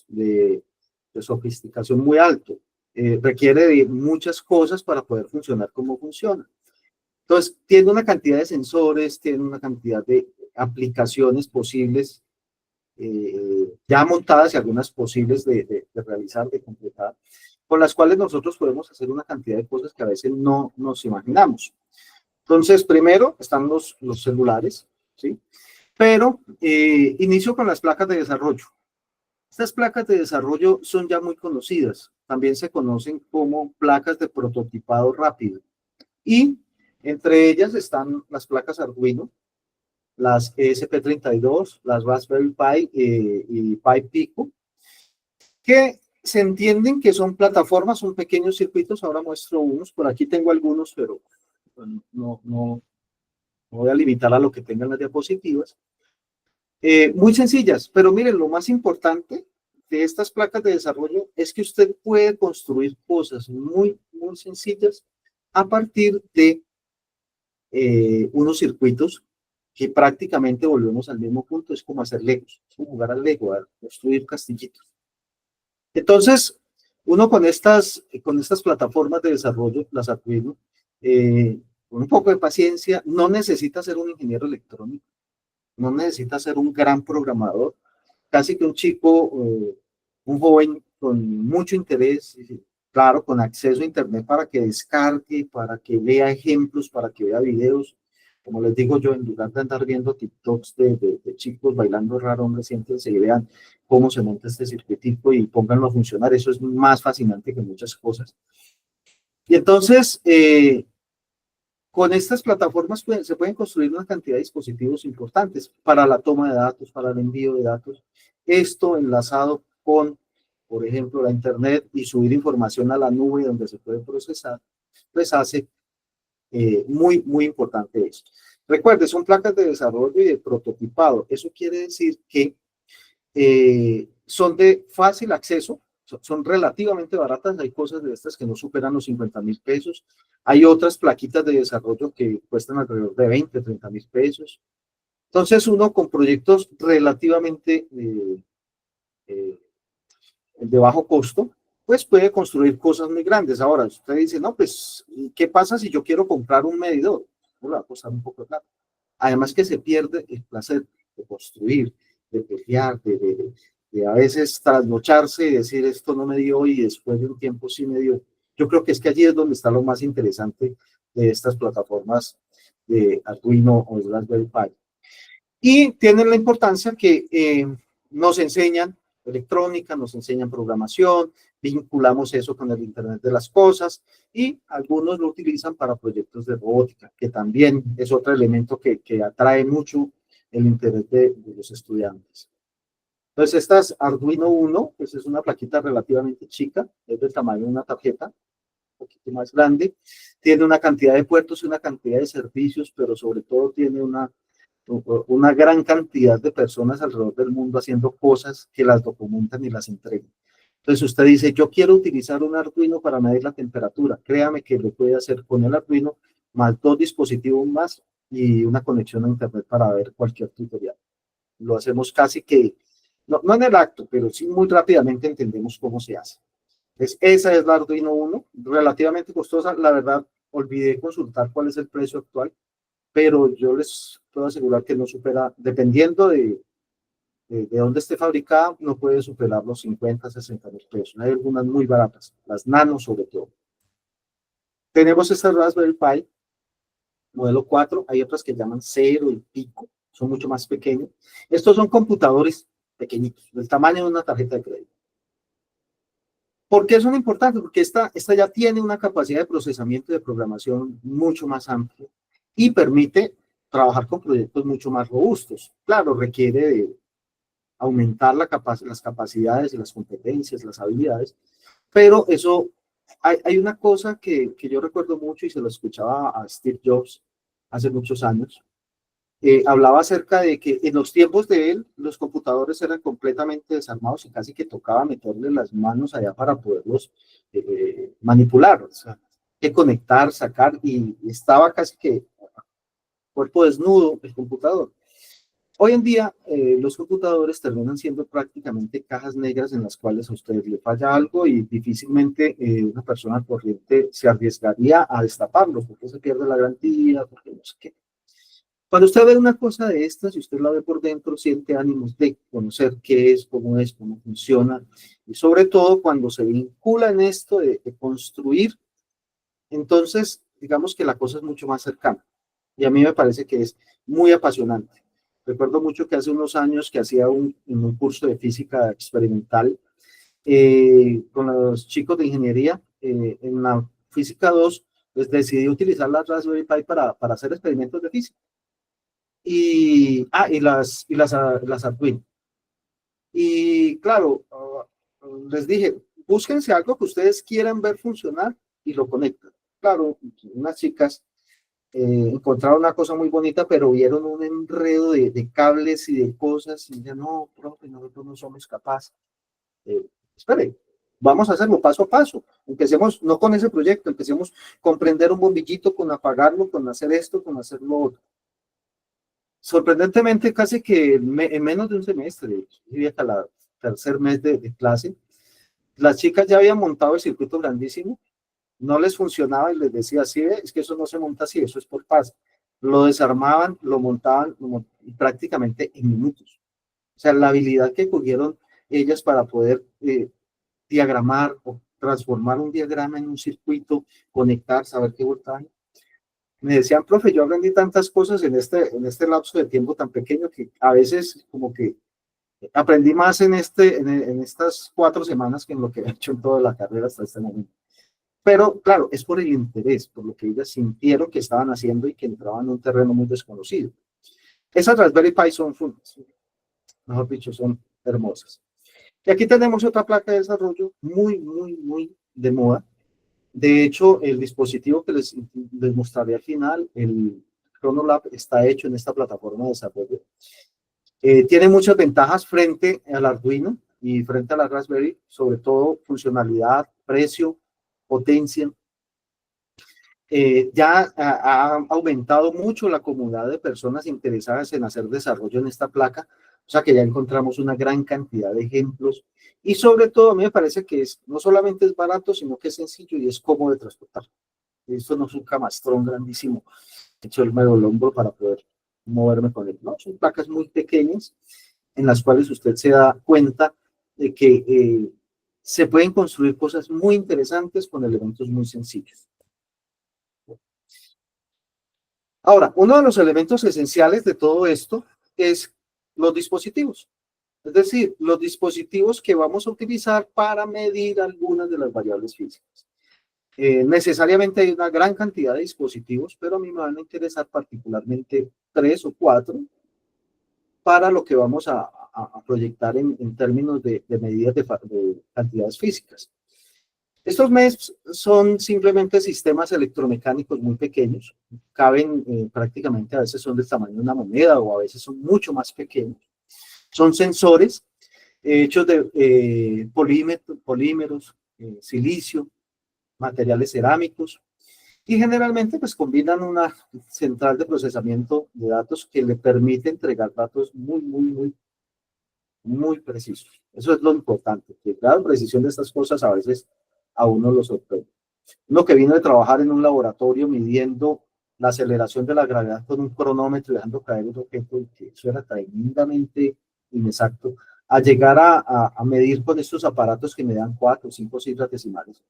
de sofisticación muy alto. Requiere de muchas cosas para poder funcionar como funciona. Entonces, tiene una cantidad de sensores, tiene una cantidad de aplicaciones posibles ya montadas y algunas posibles de realizar, de completar, con las cuales nosotros podemos hacer una cantidad de cosas que a veces no nos imaginamos. Entonces, primero están los celulares, ¿sí? Pero inicio con las placas de desarrollo. Estas placas de desarrollo son ya muy conocidas. También se conocen como placas de prototipado rápido. Y entre ellas están las placas Arduino, las ESP32, las Raspberry Pi y Pi Pico, que se entienden que son plataformas, son pequeños circuitos. Ahora muestro unos, por aquí tengo algunos, pero bueno, no voy a limitar a lo que tengan las diapositivas. Muy sencillas, pero miren, lo más importante de estas placas de desarrollo es que usted puede construir cosas muy sencillas a partir de unos circuitos que prácticamente volvemos al mismo punto, es como hacer Legos, es como jugar al Lego, a construir castillitos. Entonces, uno con estas plataformas de desarrollo, las Arduino, con un poco de paciencia, no necesita ser un ingeniero electrónico, no necesita ser un gran programador, casi que un chico, un joven con mucho interés, claro, con acceso a internet para que descargue, para que vea ejemplos, para que vea videos. Como les digo yo, en lugar de andar viendo TikToks de chicos bailando raro, hombre, siéntense y vean cómo se monta este circuitico y pónganlo a funcionar. Eso es más fascinante que muchas cosas. Y entonces, con estas plataformas se pueden construir una cantidad de dispositivos importantes para la toma de datos, para el envío de datos. Esto enlazado con, por ejemplo, la Internet y subir información a la nube donde se puede procesar, pues hace muy importante eso. Recuerde, son placas de desarrollo y de prototipado. Eso quiere decir que son de fácil acceso, son relativamente baratas. Hay cosas de estas que no superan los 50.000 pesos. Hay otras plaquitas de desarrollo que cuestan alrededor de 20, 30.000 pesos. Entonces, uno con proyectos relativamente eh, de bajo costo, pues puede construir cosas muy grandes. Ahora, usted dice, no, pues, ¿qué pasa si yo quiero comprar un medidor? No le va a costar un poco de plata. Además que se pierde el placer de construir, de pelear, de a veces trasnocharse y decir esto no me dio y después de un tiempo sí me dio. Yo creo que es que allí es donde está lo más interesante de estas plataformas de Arduino o Raspberry Pi. Y tienen la importancia que nos enseñan electrónica, nos enseñan programación, vinculamos eso con el Internet de las cosas y algunos lo utilizan para proyectos de robótica, que también es otro elemento que atrae mucho el interés de los estudiantes. Entonces, estas Arduino Uno, pues es una plaquita relativamente chica, es del tamaño de una tarjeta, un poquito más grande, tiene una cantidad de puertos y una cantidad de servicios, pero sobre todo tiene una una gran cantidad de personas alrededor del mundo haciendo cosas que las documentan y las entregan. Entonces usted dice, yo quiero utilizar un Arduino para medir la temperatura. Créame que lo puede hacer con el Arduino, más dos dispositivos más y una conexión a Internet para ver cualquier tutorial. Lo hacemos casi que, no en el acto, pero sí muy rápidamente entendemos cómo se hace. Entonces, esa es la Arduino Uno, relativamente costosa. La verdad, olvidé consultar cuál es el precio actual, pero yo les puedo asegurar que no supera, dependiendo de dónde esté fabricada, no puede superar los 50, 60 mil pesos. Hay algunas muy baratas, las Nano sobre todo. Tenemos esta Raspberry Pi, modelo 4, hay otras que llaman 0 y Pico, son mucho más pequeños. Estos son computadores pequeñitos, del tamaño de una tarjeta de crédito. ¿Por qué son importantes? Porque esta ya tiene una capacidad de procesamiento y de programación mucho más amplia y permite trabajar con proyectos mucho más robustos. Claro, requiere de aumentar las capacidades, las competencias, las habilidades, pero eso, hay una cosa que yo recuerdo mucho y se lo escuchaba a Steve Jobs hace muchos años. Hablaba acerca de que en los tiempos de él los computadores eran completamente desarmados y casi que tocaba meterle las manos allá para poderlos manipular, o sea, que conectar, sacar, y estaba casi que cuerpo desnudo el computador. Hoy en día los computadores terminan siendo prácticamente cajas negras en las cuales a usted le falla algo y difícilmente una persona corriente se arriesgaría a destaparlo porque se pierde la garantía, porque no sé qué. Cuando usted ve una cosa de estas y usted la ve por dentro, siente ánimos de conocer qué es, cómo funciona, y sobre todo cuando se vincula en esto de construir, entonces digamos que la cosa es mucho más cercana. Y a mí me parece que es muy apasionante. Recuerdo mucho que hace unos años que hacía en un curso de física experimental con los chicos de ingeniería, en la física 2, pues decidí utilizar la Raspberry Pi para hacer experimentos de física y las Arduino. Y claro, les dije, búsquense algo que ustedes quieran ver funcionar y lo conectan. Claro, unas chicas encontraron una cosa muy bonita, pero vieron un enredo de cables y de cosas y ya no, profe, nosotros no somos capaces. Espere, vamos a hacerlo paso a paso. Empecemos no con ese proyecto, empecemos con prender un bombillito, con apagarlo, con hacer esto, con hacer lo otro. Sorprendentemente, casi que en menos de un semestre, diría que a la tercer mes de clase, las chicas ya habían montado el circuito grandísimo, no les funcionaba y les decía, sí, es que eso no se monta así, eso es por paz. Lo desarmaban, lo montaban prácticamente en minutos. O sea, la habilidad que cogieron ellas para poder diagramar o transformar un diagrama en un circuito, conectar, saber qué voltaje. Me decían, profe, yo aprendí tantas cosas en este lapso de tiempo tan pequeño que a veces como que aprendí más en estas 4 semanas que en lo que he hecho en toda la carrera hasta este momento. Pero claro, es por el interés, por lo que ellas sintieron que estaban haciendo y que entraban en un terreno muy desconocido. Esas Raspberry Pi son, mejor dicho, son hermosas. Y aquí tenemos otra placa de desarrollo muy, muy, muy de moda. De hecho, el dispositivo que les mostraré al final, el Chronolab, está hecho en esta plataforma de desarrollo. Tiene muchas ventajas frente al Arduino y frente a la Raspberry, sobre todo funcionalidad, precio, potencia. Ya ha aumentado mucho la comunidad de personas interesadas en hacer desarrollo en esta placa, o sea que ya encontramos una gran cantidad de ejemplos y sobre todo a mí me parece que no solamente es barato, sino que es sencillo y es cómodo de transportar. Esto no es un camastrón grandísimo, hecho el medio hombro para poder moverme con él, no, son placas muy pequeñas en las cuales usted se da cuenta de que se pueden construir cosas muy interesantes con elementos muy sencillos. Ahora, uno de los elementos esenciales de todo esto es los dispositivos, es decir, los dispositivos que vamos a utilizar para medir algunas de las variables físicas. Necesariamente hay una gran cantidad de dispositivos, pero a mí me van a interesar particularmente 3 o 4 para lo que vamos a proyectar en términos de medidas de cantidades físicas. Estos MES son simplemente sistemas electromecánicos muy pequeños, caben prácticamente, a veces son del tamaño de una moneda o a veces son mucho más pequeños. Son sensores hechos de polímeros, silicio, materiales cerámicos, y generalmente pues combinan una central de procesamiento de datos que le permite entregar datos muy precisos. Eso es lo importante, que la precisión de estas cosas a veces a uno lo sorprende. Uno que vino de trabajar en un laboratorio midiendo la aceleración de la gravedad con un cronómetro y dejando caer un objeto, y que eso era tremendamente inexacto, a llegar a medir con estos aparatos que me dan 4, 5 cifras decimales.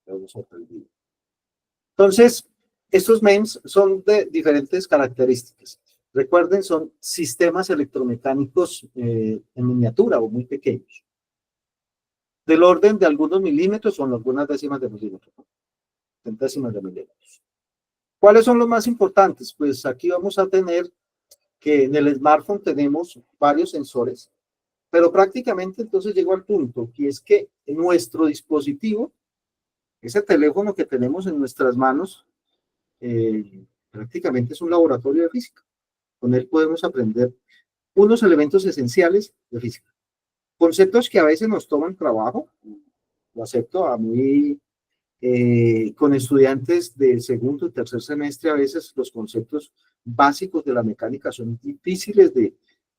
Pero sorprendido. Entonces, estos MEMS son de diferentes características. Recuerden, son sistemas electromecánicos en miniatura o muy pequeños, del orden de algunos milímetros o en algunas décimas de milímetros, centésimas de milímetros. ¿Cuáles son los más importantes? Pues aquí vamos a tener que en el smartphone tenemos varios sensores, pero prácticamente entonces llegó al punto, que es que nuestro dispositivo, ese teléfono que tenemos en nuestras manos, prácticamente es un laboratorio de física. Con él podemos aprender unos elementos esenciales de física. Conceptos que a veces nos toman trabajo, lo acepto, a mí con estudiantes de segundo y tercer semestre a veces los conceptos básicos de la mecánica son difíciles de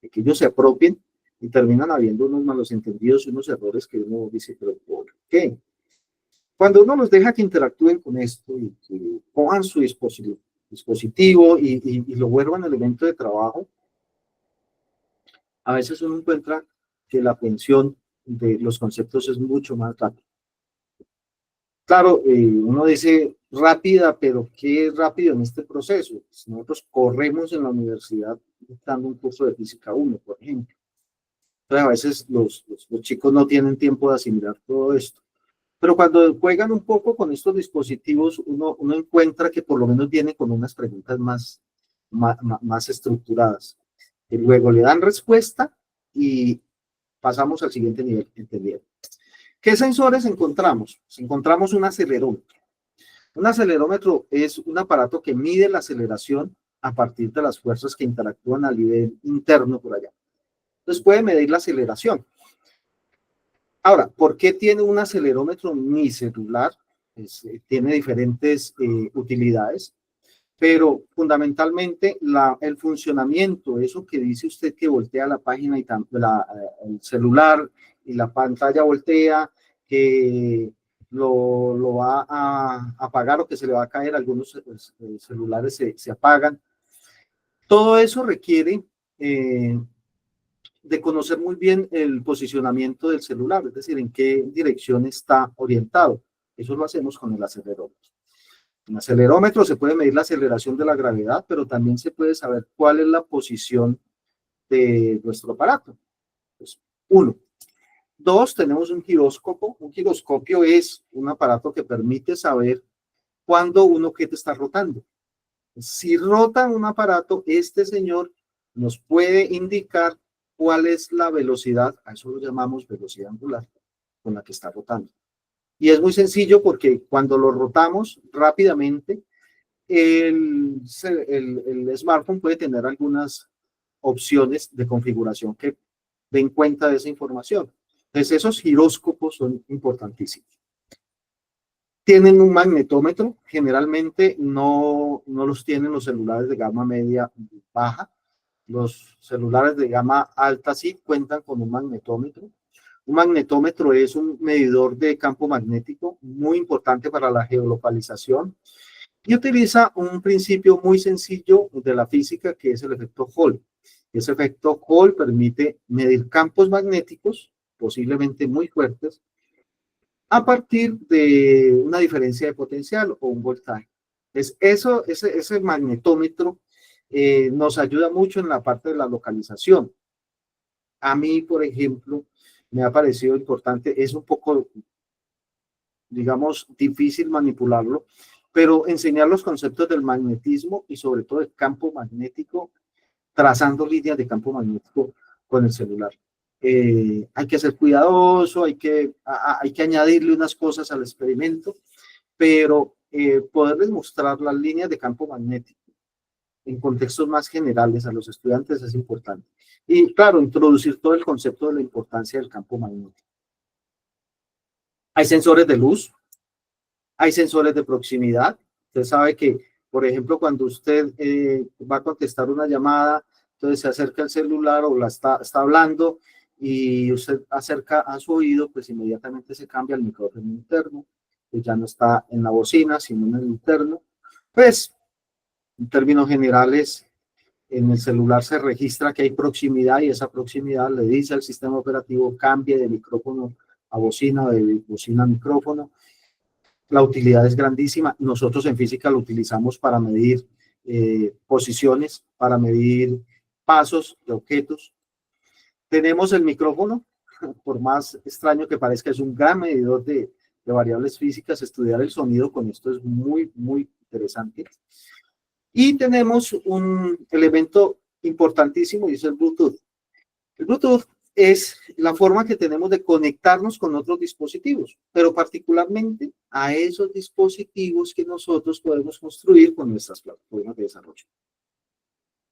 que ellos se apropien y terminan habiendo unos malos entendidos y unos errores que uno dice, pero ¿por qué? Cuando uno los deja que interactúen con esto y que cojan su dispositivo y lo vuelvan elemento de trabajo, a veces uno encuentra que la atención de los conceptos es mucho más rápida. Claro, uno dice rápida, pero ¿qué es rápido en este proceso? Si nosotros corremos en la universidad dando un curso de física 1, por ejemplo. Entonces, a veces los chicos no tienen tiempo de asimilar todo esto. Pero cuando juegan un poco con estos dispositivos, uno encuentra que por lo menos viene con unas preguntas más estructuradas. Y luego le dan respuesta y pasamos al siguiente nivel, entendiendo. ¿Qué sensores encontramos? Encontramos un acelerómetro. Un acelerómetro es un aparato que mide la aceleración a partir de las fuerzas que interactúan a nivel interno por allá. Entonces puede medir la aceleración. Ahora, ¿por qué tiene un acelerómetro mi celular? Tiene diferentes utilidades, pero fundamentalmente el funcionamiento, eso que dice usted que voltea la página y el celular y la pantalla voltea, que lo va a apagar o que se le va a caer, algunos celulares se apagan. Todo eso requiere de conocer muy bien el posicionamiento del celular, es decir, en qué dirección está orientado. Eso lo hacemos con el acelerómetro. En el acelerómetro se puede medir la aceleración de la gravedad, pero también se puede saber cuál es la posición de nuestro aparato. Pues, 1. 2, tenemos un giróscopo. Un giroscopio es un aparato que permite saber cuándo un objeto está rotando. Si rota un aparato, este señor nos puede indicar cuál es la velocidad, a eso lo llamamos velocidad angular, con la que está rotando. Y es muy sencillo porque cuando lo rotamos rápidamente, el smartphone puede tener algunas opciones de configuración que den cuenta de esa información. Entonces, esos giróscopos son importantísimos. Tienen un magnetómetro, generalmente no los tienen los celulares de gama media baja. Los celulares de gama alta sí cuentan con un magnetómetro. Un magnetómetro es un medidor de campo magnético muy importante para la geolocalización y utiliza un principio muy sencillo de la física que es el efecto Hall. Ese efecto Hall permite medir campos magnéticos, posiblemente muy fuertes, a partir de una diferencia de potencial o un voltaje. Ese magnetómetro nos ayuda mucho en la parte de la localización. A mí, por ejemplo, me ha parecido importante, es un poco, digamos, difícil manipularlo, pero enseñar los conceptos del magnetismo y sobre todo el campo magnético, trazando líneas de campo magnético con el celular. hay que ser cuidadoso, hay que añadirle unas cosas al experimento, pero poderles mostrar las líneas de campo magnético en contextos más generales a los estudiantes es importante. Y claro, introducir todo el concepto de la importancia del campo magnético. Hay sensores de luz, hay sensores de proximidad. Usted sabe que, por ejemplo, cuando usted va a contestar una llamada, entonces se acerca el celular o está hablando y usted acerca a su oído, pues inmediatamente se cambia el micrófono interno, que ya no está en la bocina, sino en el interno. Pues, en términos generales, en el celular se registra que hay proximidad y esa proximidad le dice al sistema operativo cambie de micrófono a bocina o de bocina a micrófono. La utilidad es grandísima. Nosotros en física lo utilizamos para medir posiciones, para medir pasos de objetos. Tenemos el micrófono, por más extraño que parezca, es un gran medidor de variables físicas. Estudiar el sonido con esto es muy, muy interesante. Y tenemos un elemento importantísimo y es el Bluetooth. El Bluetooth es la forma que tenemos de conectarnos con otros dispositivos, pero particularmente a esos dispositivos que nosotros podemos construir con nuestras plataformas de desarrollo.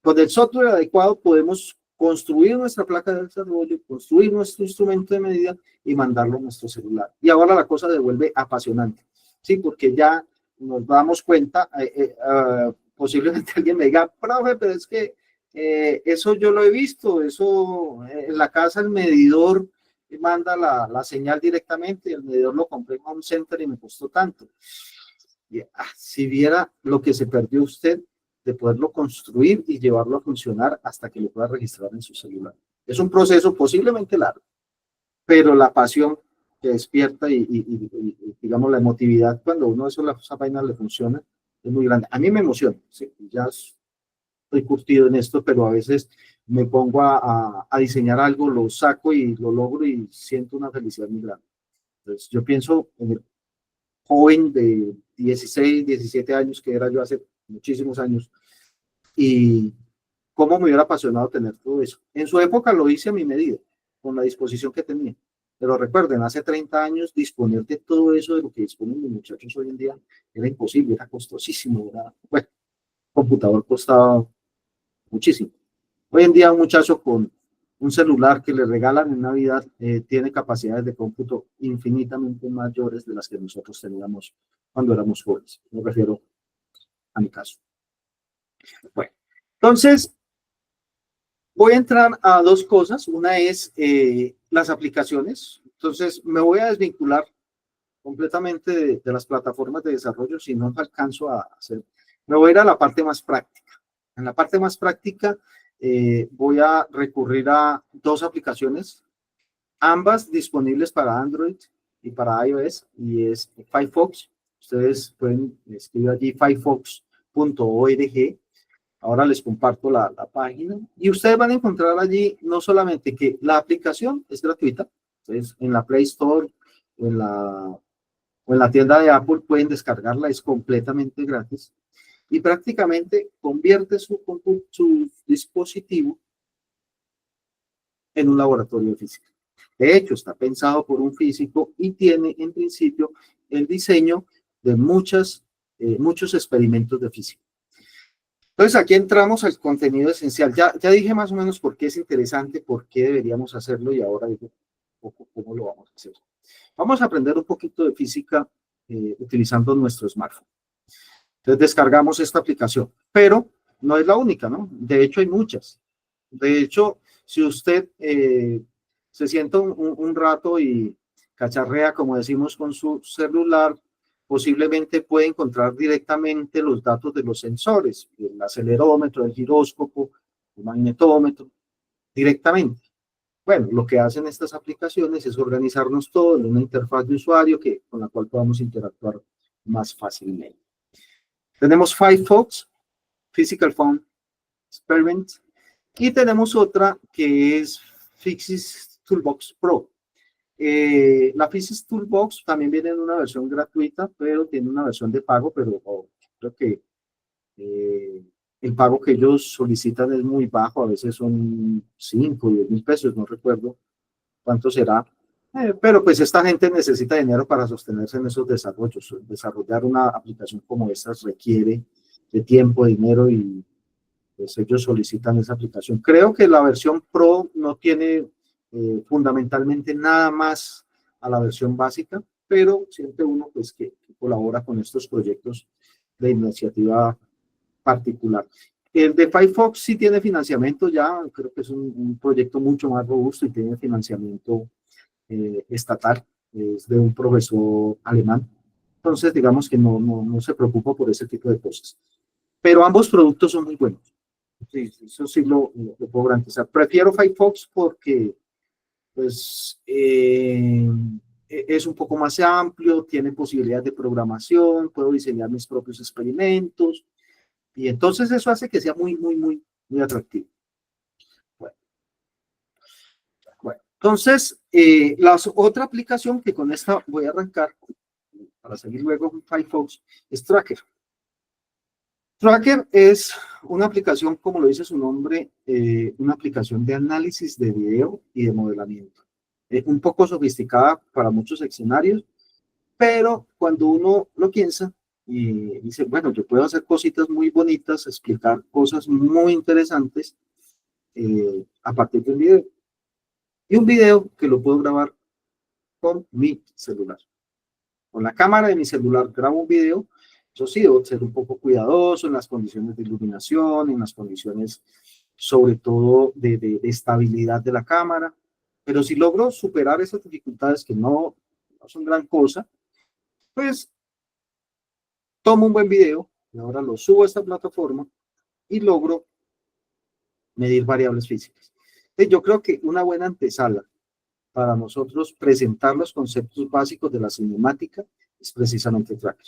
Con el software adecuado podemos construir nuestra placa de desarrollo, construir nuestro instrumento de medida y mandarlo a nuestro celular. Y ahora la cosa se vuelve apasionante, ¿sí? Porque ya nos damos cuenta, posiblemente alguien me diga, profe, pero es que eso yo lo he visto, eso en la casa el medidor manda la señal directamente, el medidor lo compré en Home Center y me costó tanto. Y, si viera lo que se perdió usted de poderlo construir y llevarlo a funcionar hasta que lo pueda registrar en su celular. Es un proceso posiblemente largo, pero la pasión que despierta y digamos la emotividad cuando uno de esas vainas le funciona es muy grande. A mí me emociona, sí, ya estoy curtido en esto, pero a veces me pongo a diseñar algo, lo saco y lo logro y siento una felicidad muy grande. Entonces yo pienso en el joven de 16, 17 años que era yo hace muchísimos años y cómo me hubiera apasionado tener todo eso. En su época lo hice a mi medida, con la disposición que tenía. Pero recuerden, hace 30 años disponer de todo eso de lo que disponen los muchachos hoy en día era imposible, era costosísimo. Bueno, el computador costaba muchísimo. Hoy en día un muchacho con un celular que le regalan en Navidad tiene capacidades de cómputo infinitamente mayores de las que nosotros teníamos cuando éramos jóvenes. Me refiero a mi caso. Bueno, entonces voy a entrar a dos cosas. Una es las aplicaciones. Entonces me voy a desvincular completamente de las plataformas de desarrollo si no alcanzo a hacer. Me voy a ir a la parte más práctica. En la parte más práctica voy a recurrir a dos aplicaciones, ambas disponibles para Android y para iOS, y es Firefox. Ustedes pueden escribir allí firefox.org. Ahora les comparto la página y ustedes van a encontrar allí no solamente que la aplicación es gratuita, entonces en la Play Store o en la tienda de Apple pueden descargarla, es completamente gratis y prácticamente convierte su dispositivo en un laboratorio de física. De hecho, está pensado por un físico y tiene en principio el diseño de muchos experimentos de física. Entonces aquí entramos al contenido esencial. Ya dije más o menos por qué es interesante, por qué deberíamos hacerlo y ahora digo un poco cómo lo vamos a hacer. Vamos a aprender un poquito de física utilizando nuestro smartphone. Entonces descargamos esta aplicación, pero no es la única, ¿no? De hecho hay muchas. De hecho, si usted se sienta un rato y cacharrea, como decimos, con su celular, posiblemente puede encontrar directamente los datos de los sensores, el acelerómetro, el giróscopo, el magnetómetro, directamente. Bueno, lo que hacen estas aplicaciones es organizarnos todo en una interfaz de usuario con la cual podamos interactuar más fácilmente. Tenemos Firefox, Physical Phone Experiment, y tenemos otra que es Physics Toolbox Pro. La Physics Toolbox también viene en una versión gratuita, pero tiene una versión de pago, pero creo que el pago que ellos solicitan es muy bajo, a veces son 5 o 10 mil pesos, no recuerdo, cuánto será. Pero pues esta gente necesita dinero para sostenerse en esos desarrollos. Desarrollar una aplicación como esta requiere de tiempo, dinero y pues ellos solicitan esa aplicación. Creo que la versión Pro no tiene fundamentalmente nada más a la versión básica, pero siempre uno pues que colabora con estos proyectos de iniciativa particular. El de Firefox sí tiene financiamiento ya, creo que es un proyecto mucho más robusto y tiene financiamiento estatal, es de un profesor alemán. Entonces, digamos que no se preocupa por ese tipo de cosas. Pero ambos productos son muy buenos. Sí, eso sí lo puedo garantizar. Prefiero Firefox porque pues, es un poco más amplio, tiene posibilidades de programación, puedo diseñar mis propios experimentos y entonces eso hace que sea muy atractivo. Bueno, bueno. Entonces, la otra aplicación que con esta voy a arrancar para seguir luego con Firefox es Tracker. Tracker es una aplicación, como lo dice su nombre, una aplicación de análisis de video y de modelamiento. Un poco sofisticada para muchos escenarios, pero cuando uno lo piensa y dice, bueno, yo puedo hacer cositas muy bonitas, explicar cosas muy interesantes a partir de un video. Y un video que lo puedo grabar con mi celular. Con la cámara de mi celular grabo un video. Eso sí, debo ser un poco cuidadoso en las condiciones de iluminación, en las condiciones sobre todo de estabilidad de la cámara. Pero si logro superar esas dificultades que no son gran cosa, pues tomo un buen video y ahora lo subo a esta plataforma y logro medir variables físicas. Entonces, yo creo que una buena antesala para nosotros presentar los conceptos básicos de la cinemática es precisamente Tracker.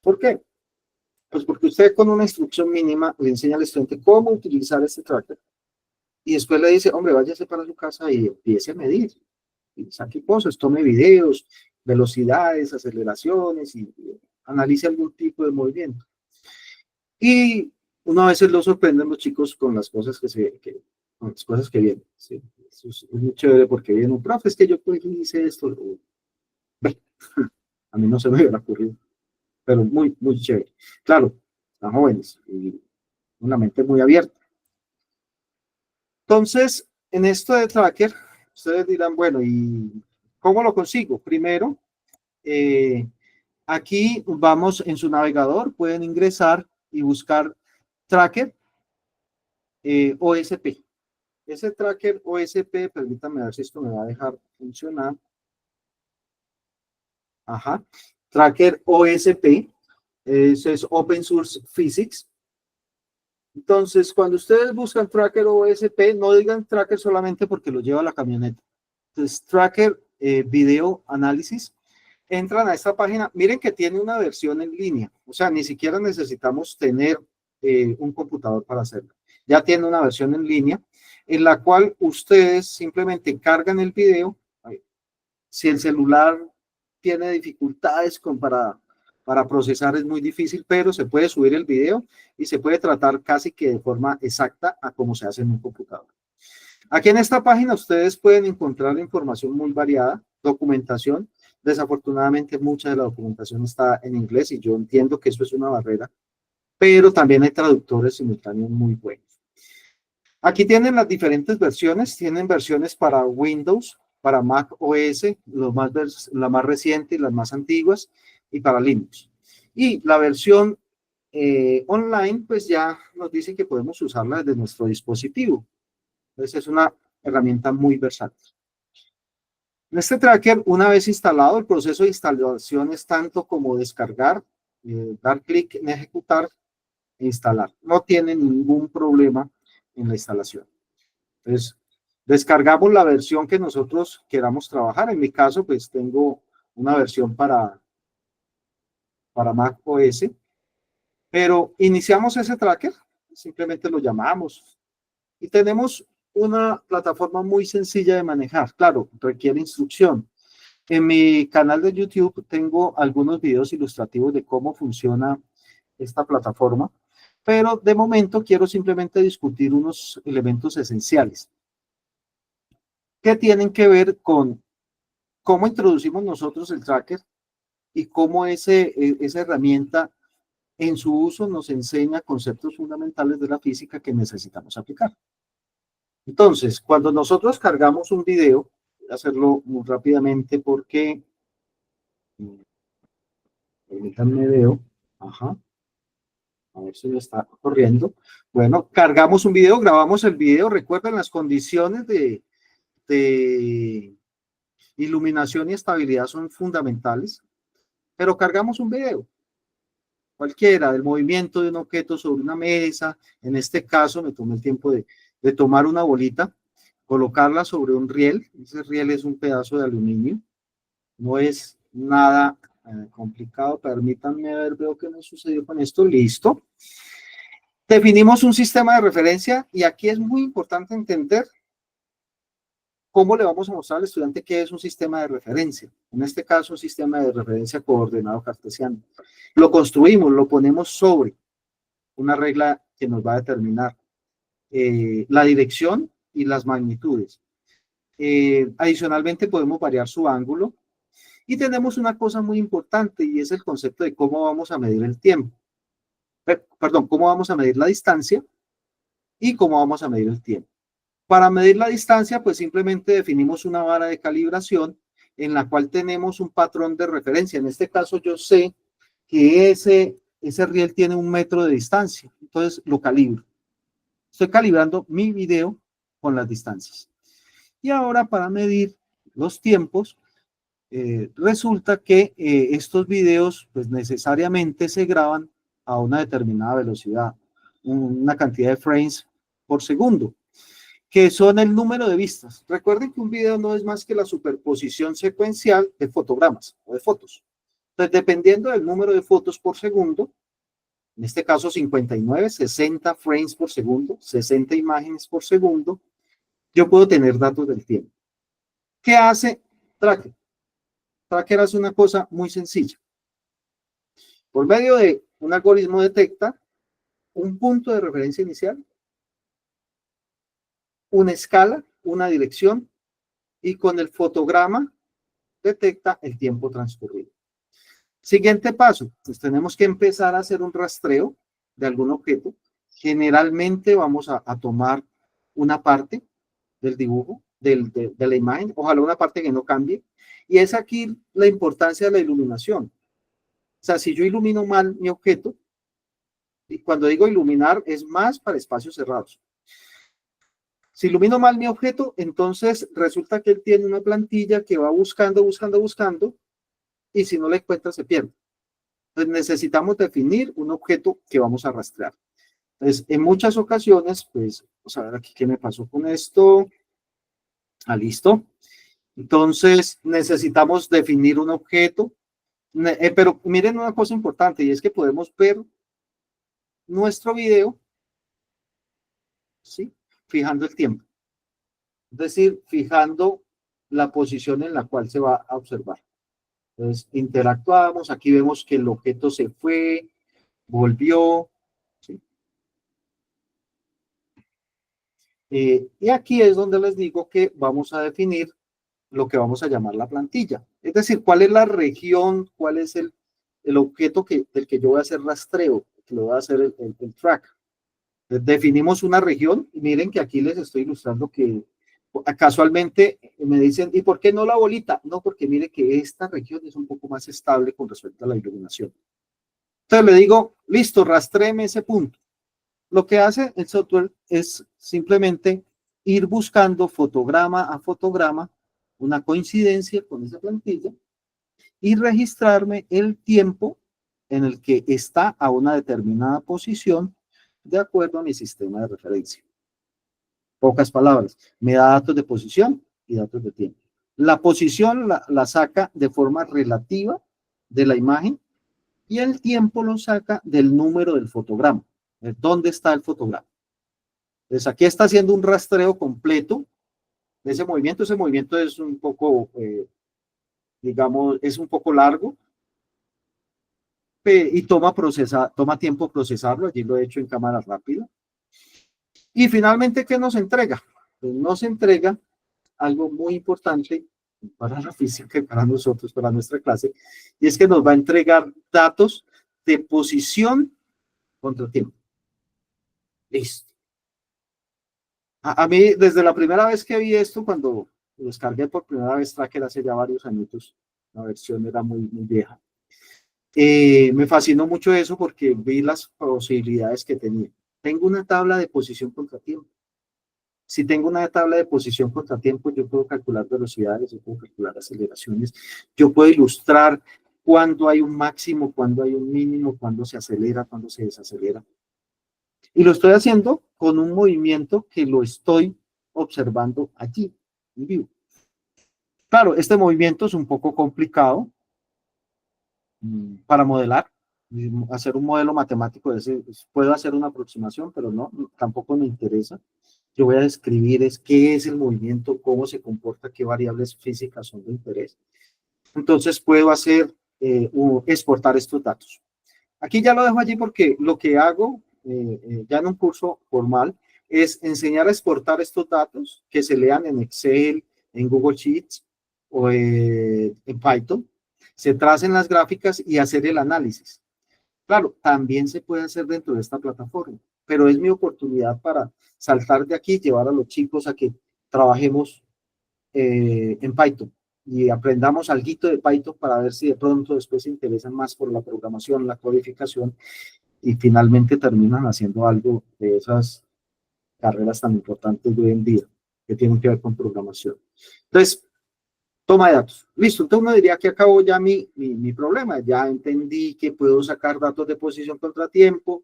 ¿Por qué? Pues porque usted con una instrucción mínima le enseña al estudiante cómo utilizar este Tracker y después le dice, hombre, váyase para su casa y empiece a medir. Y saque cosas, tome videos, velocidades, aceleraciones y analice algún tipo de movimiento. Y una vez lo sorprenden los chicos con las cosas con las cosas que vienen. ¿Sí? Eso es muy chévere porque viene un profe, es que yo hice esto. A mí no se me hubiera ocurrido, pero muy chévere. Claro, están jóvenes y una mente muy abierta. Entonces, en esto de Tracker, ustedes dirán, bueno, ¿y cómo lo consigo? Primero, aquí vamos en su navegador, pueden ingresar y buscar Tracker OSP. Ese Tracker OSP, permítanme ver si esto me va a dejar funcionar. Ajá. Tracker OSP, eso es Open Source Physics. Entonces, cuando ustedes buscan Tracker OSP, no digan Tracker solamente porque lo lleva la camioneta. Entonces, Tracker Video Análisis. Entran a esta página. Miren que tiene una versión en línea. O sea, ni siquiera necesitamos tener un computador para hacerlo. Ya tiene una versión en línea en la cual ustedes simplemente cargan el video. Si el celular tiene dificultades para procesar, es muy difícil, pero se puede subir el video y se puede tratar casi que de forma exacta a como se hace en un computador. Aquí en esta página ustedes pueden encontrar información muy variada, documentación. Desafortunadamente mucha de la documentación está en inglés y yo entiendo que eso es una barrera, pero también hay traductores simultáneos muy buenos. Aquí tienen las diferentes versiones, tienen versiones para Windows, para Mac OS, la más reciente y las más antiguas, y para Linux. Y la versión online, pues ya nos dice que podemos usarla desde nuestro dispositivo. Entonces es una herramienta muy versátil. En este tracker, una vez instalado, el proceso de instalación es tanto como descargar, dar clic en ejecutar e instalar. No tiene ningún problema en la instalación. Entonces, descargamos la versión que nosotros queramos trabajar. En mi caso, pues tengo una versión para Mac OS, pero iniciamos ese tracker, simplemente lo llamamos y tenemos una plataforma muy sencilla de manejar. Claro, requiere instrucción. En mi canal de YouTube tengo algunos videos ilustrativos de cómo funciona esta plataforma, pero de momento quiero simplemente discutir unos elementos esenciales. que tienen que ver con cómo introducimos nosotros el tracker y cómo esa herramienta en su uso nos enseña conceptos fundamentales de la física que necesitamos aplicar. Entonces, cuando nosotros cargamos un video, voy a hacerlo muy rápidamente porque, permítanme veo, ajá, a ver si me está corriendo. Bueno, cargamos un video, grabamos el video, recuerden las condiciones de iluminación y estabilidad son fundamentales, pero cargamos un video, cualquiera, del movimiento de un objeto sobre una mesa. En este caso me tomé el tiempo de tomar una bolita, colocarla sobre un riel. Ese riel es un pedazo de aluminio, no es nada complicado. Permítanme ver, veo que no sucedió con esto. Listo. Definimos un sistema de referencia y aquí es muy importante entender cómo le vamos a mostrar al estudiante qué es un sistema de referencia. En este caso, un sistema de referencia coordenado cartesiano. Lo construimos, lo ponemos sobre una regla que nos va a determinar la dirección y las magnitudes. Adicionalmente, podemos variar su ángulo. Y tenemos una cosa muy importante y es el concepto de cómo vamos a medir el tiempo. Perdón, cómo vamos a medir la distancia y cómo vamos a medir el tiempo. Para medir la distancia, pues simplemente definimos una vara de calibración en la cual tenemos un patrón de referencia. En este caso yo sé que ese riel tiene 1 metro de distancia, entonces lo calibro. Estoy calibrando mi video con las distancias. Y ahora para medir los tiempos, resulta que estos videos pues necesariamente se graban a una determinada velocidad, una cantidad de frames por segundo, que son el número de vistas. Recuerden que un video no es más que la superposición secuencial de fotogramas o de fotos. Entonces, dependiendo del número de fotos por segundo, en este caso 59, 60 frames por segundo, 60 imágenes por segundo, yo puedo tener datos del tiempo. ¿Qué hace Tracker? Tracker hace una cosa muy sencilla. Por medio de un algoritmo detecta un punto de referencia inicial, una escala, una dirección, y con el fotograma detecta el tiempo transcurrido. Siguiente paso, pues tenemos que empezar a hacer un rastreo de algún objeto. Generalmente vamos a tomar una parte del dibujo, de la imagen, ojalá una parte que no cambie, y es aquí la importancia de la iluminación. O sea, si yo ilumino mal mi objeto, y cuando digo iluminar es más para espacios cerrados. Si ilumino mal mi objeto, entonces resulta que él tiene una plantilla que va buscando, y si no la encuentra se pierde. Entonces necesitamos definir un objeto que vamos a rastrear. Entonces, en muchas ocasiones, pues, vamos a ver aquí qué me pasó con esto. Ah, listo. Entonces, necesitamos definir un objeto. Pero miren una cosa importante, y es que podemos ver nuestro video, ¿sí? Fijando el tiempo. Es decir, fijando la posición en la cual se va a observar. Entonces, interactuamos, aquí vemos que el objeto se fue, volvió, ¿sí? Y aquí es donde les digo que vamos a definir lo que vamos a llamar la plantilla. Es decir, cuál es la región, cuál es el objeto del que yo voy a hacer rastreo, que lo voy a hacer el track. Definimos una región, y miren que aquí les estoy ilustrando que casualmente me dicen, ¿y por qué no la bolita? No, porque mire que esta región es un poco más estable con respecto a la iluminación. Entonces le digo, listo, rastréeme ese punto. Lo que hace el software es simplemente ir buscando fotograma a fotograma una coincidencia con esa plantilla y registrarme el tiempo en el que está a una determinada posición de acuerdo a mi sistema de referencia. Pocas palabras, me da datos de posición y datos de tiempo. La posición la saca de forma relativa de la imagen y el tiempo lo saca del número del fotograma. ¿Dónde está el fotograma? Entonces aquí está haciendo un rastreo completo de ese movimiento. Ese movimiento es un poco, digamos, es un poco largo y toma tiempo procesarlo. Allí lo he hecho en cámara rápida. Y finalmente, ¿qué nos entrega? Pues nos entrega algo muy importante para la física y para nosotros, para nuestra clase, y es que nos va a entregar datos de posición contra tiempo. Listo. A mí, desde la primera vez que vi esto, cuando lo descargué por primera vez Tracker hace ya varios añitos, la versión era muy vieja, me fascinó mucho eso porque vi las posibilidades que tenía. Tengo una tabla de posición contra tiempo. Si tengo una tabla de posición contra tiempo, yo puedo calcular velocidades, yo puedo calcular aceleraciones, yo puedo ilustrar cuándo hay un máximo, cuándo hay un mínimo, cuándo se acelera, cuándo se desacelera. Y lo estoy haciendo con un movimiento que lo estoy observando allí, en vivo. Claro, este movimiento es un poco complicado para modelar. Hacer un modelo matemático de ese, puedo hacer una aproximación, pero no, tampoco me interesa. Yo voy a describir es qué es el movimiento, cómo se comporta, qué variables físicas son de interés. Entonces puedo hacer, exportar estos datos. Aquí ya lo dejo allí porque lo que hago ya en un curso formal es enseñar a exportar estos datos que se lean en Excel, en Google Sheets o en Python, se tracen las gráficas y hacer el análisis. Claro, también se puede hacer dentro de esta plataforma, pero es mi oportunidad para saltar de aquí y llevar a los chicos a que trabajemos en Python y aprendamos algo de Python para ver si de pronto después se interesan más por la programación, la codificación y finalmente terminan haciendo algo de esas carreras tan importantes de hoy en día que tienen que ver con programación. Entonces, toma de datos. Listo, entonces uno diría que acabó ya mi problema. Ya entendí que puedo sacar datos de posición contra tiempo,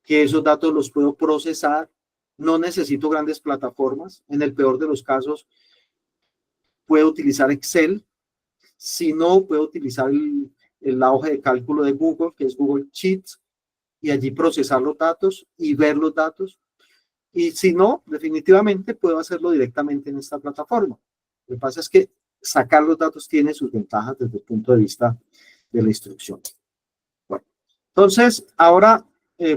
que esos datos los puedo procesar. No necesito grandes plataformas. En el peor de los casos, puedo utilizar Excel. Si no, puedo utilizar la hoja de cálculo de Google, que es Google Sheets, y allí procesar los datos y ver los datos. Y si no, definitivamente puedo hacerlo directamente en esta plataforma. Lo que pasa es que sacar los datos tiene sus ventajas desde el punto de vista de la instrucción. Bueno, entonces, ahora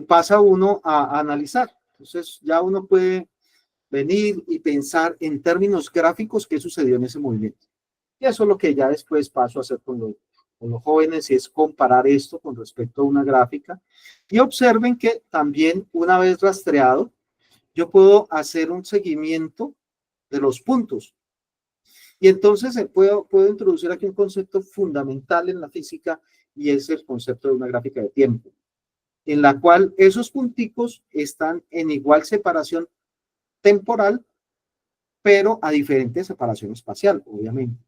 pasa uno a analizar. Entonces, ya uno puede venir y pensar en términos gráficos qué sucedió en ese movimiento. Y eso es lo que ya después paso a hacer con los jóvenes, y es comparar esto con respecto a una gráfica. Y observen que también, una vez rastreado, yo puedo hacer un seguimiento de los puntos. Y entonces puedo introducir aquí un concepto fundamental en la física, y es el concepto de una gráfica de tiempo, en la cual esos punticos están en igual separación temporal, pero a diferente separación espacial, obviamente.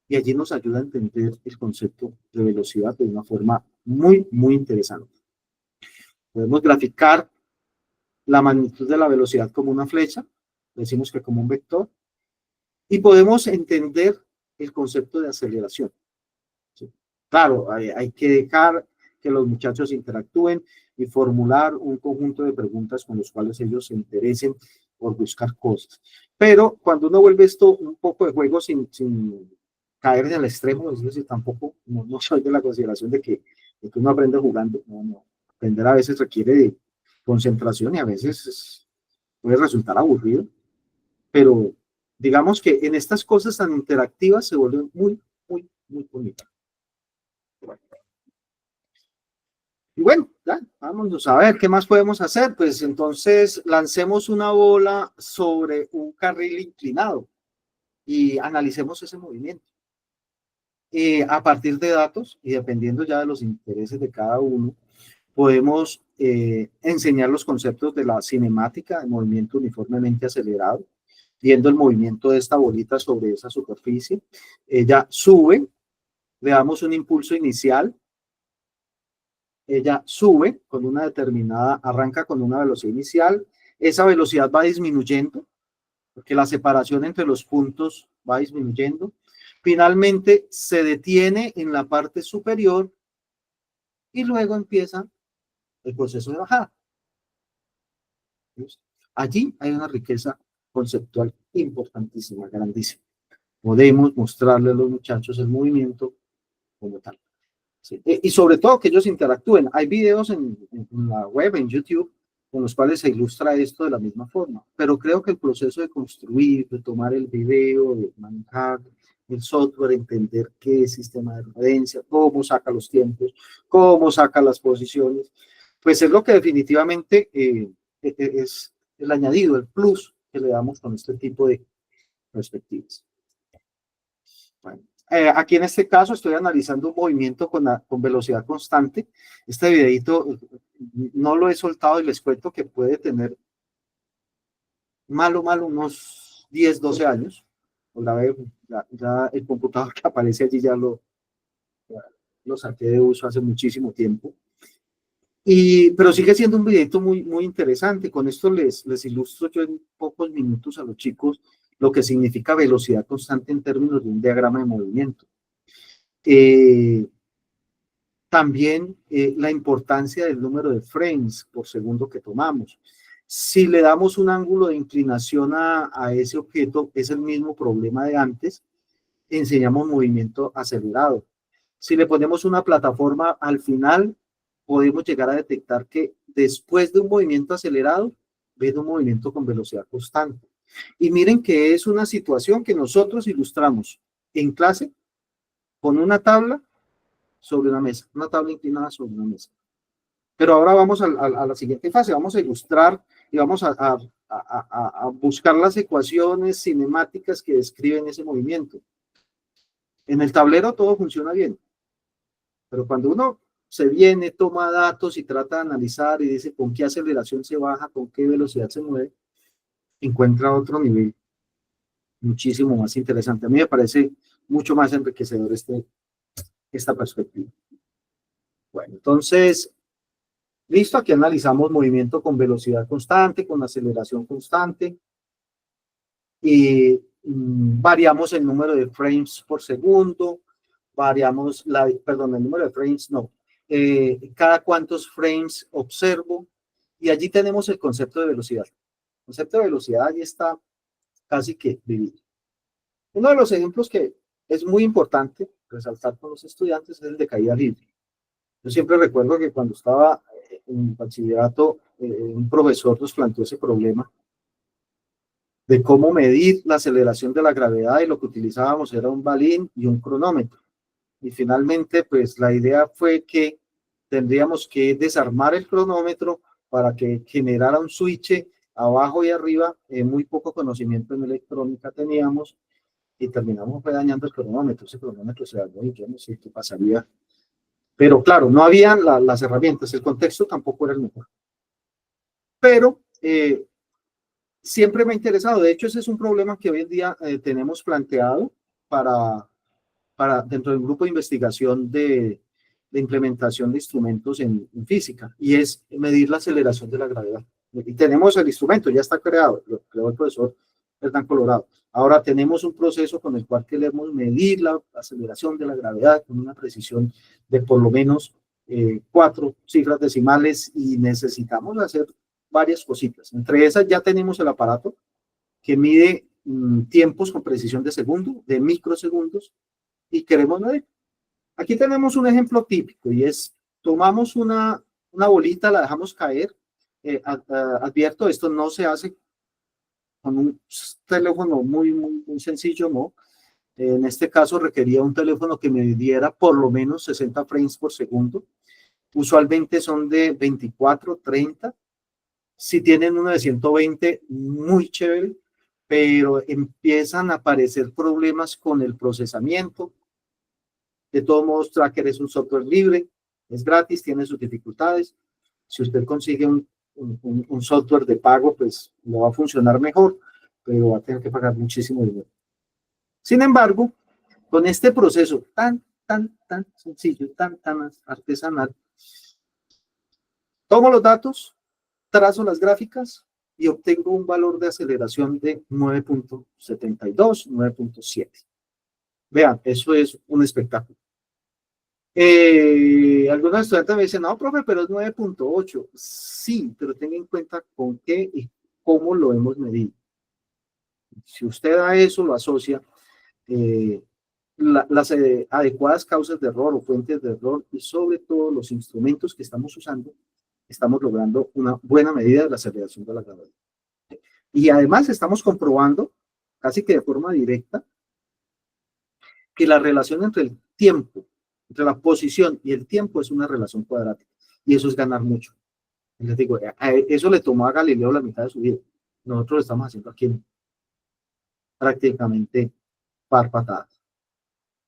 Y allí nos ayuda a entender el concepto de velocidad de una forma muy interesante. Podemos graficar la magnitud de la velocidad como una flecha, decimos que como un vector, y podemos entender el concepto de aceleración. ¿Sí? Claro, hay que dejar que los muchachos interactúen y formular un conjunto de preguntas con los cuales ellos se interesen por buscar cosas. Pero cuando uno vuelve esto un poco de juego sin caer en el extremo, es decir, tampoco, no soy de la consideración de que uno aprende jugando. No. Aprender a veces requiere de concentración y a veces puede resultar aburrido, pero digamos que en estas cosas tan interactivas se vuelven muy bonitas. Y bueno, ya, vámonos a ver qué más podemos hacer. Pues entonces lancemos una bola sobre un carril inclinado y analicemos ese movimiento. A partir de datos y dependiendo ya de los intereses de cada uno, podemos enseñar los conceptos de la cinemática, el movimiento uniformemente acelerado, viendo el movimiento de esta bolita sobre esa superficie. Ella sube, le damos un impulso inicial, ella sube con una determinada, arranca con una velocidad inicial, esa velocidad va disminuyendo, porque la separación entre los puntos va disminuyendo, finalmente se detiene en la parte superior y luego empieza el proceso de bajada. Allí hay una riqueza conceptual importantísima, grandísima. Podemos mostrarle a los muchachos el movimiento como tal. ¿Sí? Y sobre todo que ellos interactúen. Hay videos en la web, en YouTube, con los cuales se ilustra esto de la misma forma. Pero creo que el proceso de construir, de tomar el video, de manejar el software, entender qué es sistema de referencia, cómo saca los tiempos, cómo saca las posiciones, pues es lo que definitivamente es el añadido, el plus que le damos con este tipo de perspectivas. Bueno, aquí en este caso estoy analizando un movimiento con velocidad constante. Este videito no lo he soltado y les cuento que puede tener malo unos 10, 12 años. Ya el computador que aparece allí lo saqué de uso hace muchísimo tiempo. Pero sigue siendo un videito muy interesante. Con esto les ilustro yo en pocos minutos a los chicos lo que significa velocidad constante en términos de un diagrama de movimiento. También la importancia del número de frames por segundo que tomamos. Si le damos un ángulo de inclinación a ese objeto, es el mismo problema de antes, enseñamos movimiento acelerado. Si le ponemos una plataforma al final, podemos llegar a detectar que después de un movimiento acelerado, ven un movimiento con velocidad constante. Y miren que es una situación que nosotros ilustramos en clase con una tabla sobre una mesa, una tabla inclinada sobre una mesa. Pero ahora vamos a la siguiente fase, vamos a ilustrar y vamos a buscar las ecuaciones cinemáticas que describen ese movimiento. En el tablero todo funciona bien, pero cuando uno se viene, toma datos y trata de analizar y dice con qué aceleración se baja, con qué velocidad se mueve, encuentra otro nivel muchísimo más interesante. A mí me parece mucho más enriquecedor esta perspectiva. Bueno, entonces, listo, aquí analizamos movimiento con velocidad constante, con aceleración constante, y variamos el número de frames por segundo, variamos el número de frames, no, cada cuántos frames observo, y allí tenemos el concepto de velocidad. El concepto de velocidad allí está casi que vivido. Uno de los ejemplos que es muy importante resaltar con los estudiantes es el de caída libre. Yo siempre recuerdo que cuando estaba en bachillerato, un profesor nos planteó ese problema de cómo medir la aceleración de la gravedad, y lo que utilizábamos era un balín y un cronómetro. Y finalmente, pues la idea fue que tendríamos que desarmar el cronómetro para que generara un switch abajo y arriba. Muy poco conocimiento en electrónica teníamos y terminamos dañando el cronómetro. Ese cronómetro se dañó y yo no sé qué pasaría. Pero claro, no habían las herramientas, el contexto tampoco era el mejor. Pero siempre me ha interesado. De hecho, ese es un problema que hoy en día tenemos planteado para dentro del grupo de investigación de implementación de instrumentos en física, y es medir la aceleración de la gravedad. Y tenemos el instrumento, ya está creado, lo creó el profesor Hernán Colorado. Ahora tenemos un proceso con el cual queremos medir la aceleración de la gravedad con una precisión de por lo menos 4 cifras decimales, y necesitamos hacer varias cositas. Entre esas ya tenemos el aparato que mide tiempos con precisión de segundo, de microsegundos, y queremos medir. Aquí tenemos un ejemplo típico, y es, tomamos una bolita, la dejamos caer. Advierto, esto no se hace con un teléfono muy sencillo, ¿no? En este caso requería un teléfono que me diera por lo menos 60 frames por segundo. Usualmente son de 24, 30. Si tienen uno de 120, muy chévere, pero empiezan a aparecer problemas con el procesamiento. De todos modos, Tracker es un software libre, es gratis, tiene sus dificultades. Si usted consigue un software de pago, pues no va a funcionar mejor, pero va a tener que pagar muchísimo dinero. Sin embargo, con este proceso tan sencillo, tan artesanal, tomo los datos, trazo las gráficas y obtengo un valor de aceleración de 9.72, 9.7. Vean, eso es un espectáculo. Algunos estudiantes me dicen, no, profe, pero es 9.8. Sí, pero tenga en cuenta con qué y cómo lo hemos medido. Si usted a eso lo asocia, las adecuadas causas de error o fuentes de error, y sobre todo los instrumentos que estamos usando, estamos logrando una buena medida de la aceleración de la gravedad. Y además estamos comprobando, casi que de forma directa, que la relación entre el tiempo, entre la posición y el tiempo es una relación cuadrática. Y eso es ganar mucho. Les digo, eso le tomó a Galileo la mitad de su vida. Nosotros lo estamos haciendo aquí en prácticamente par patadas.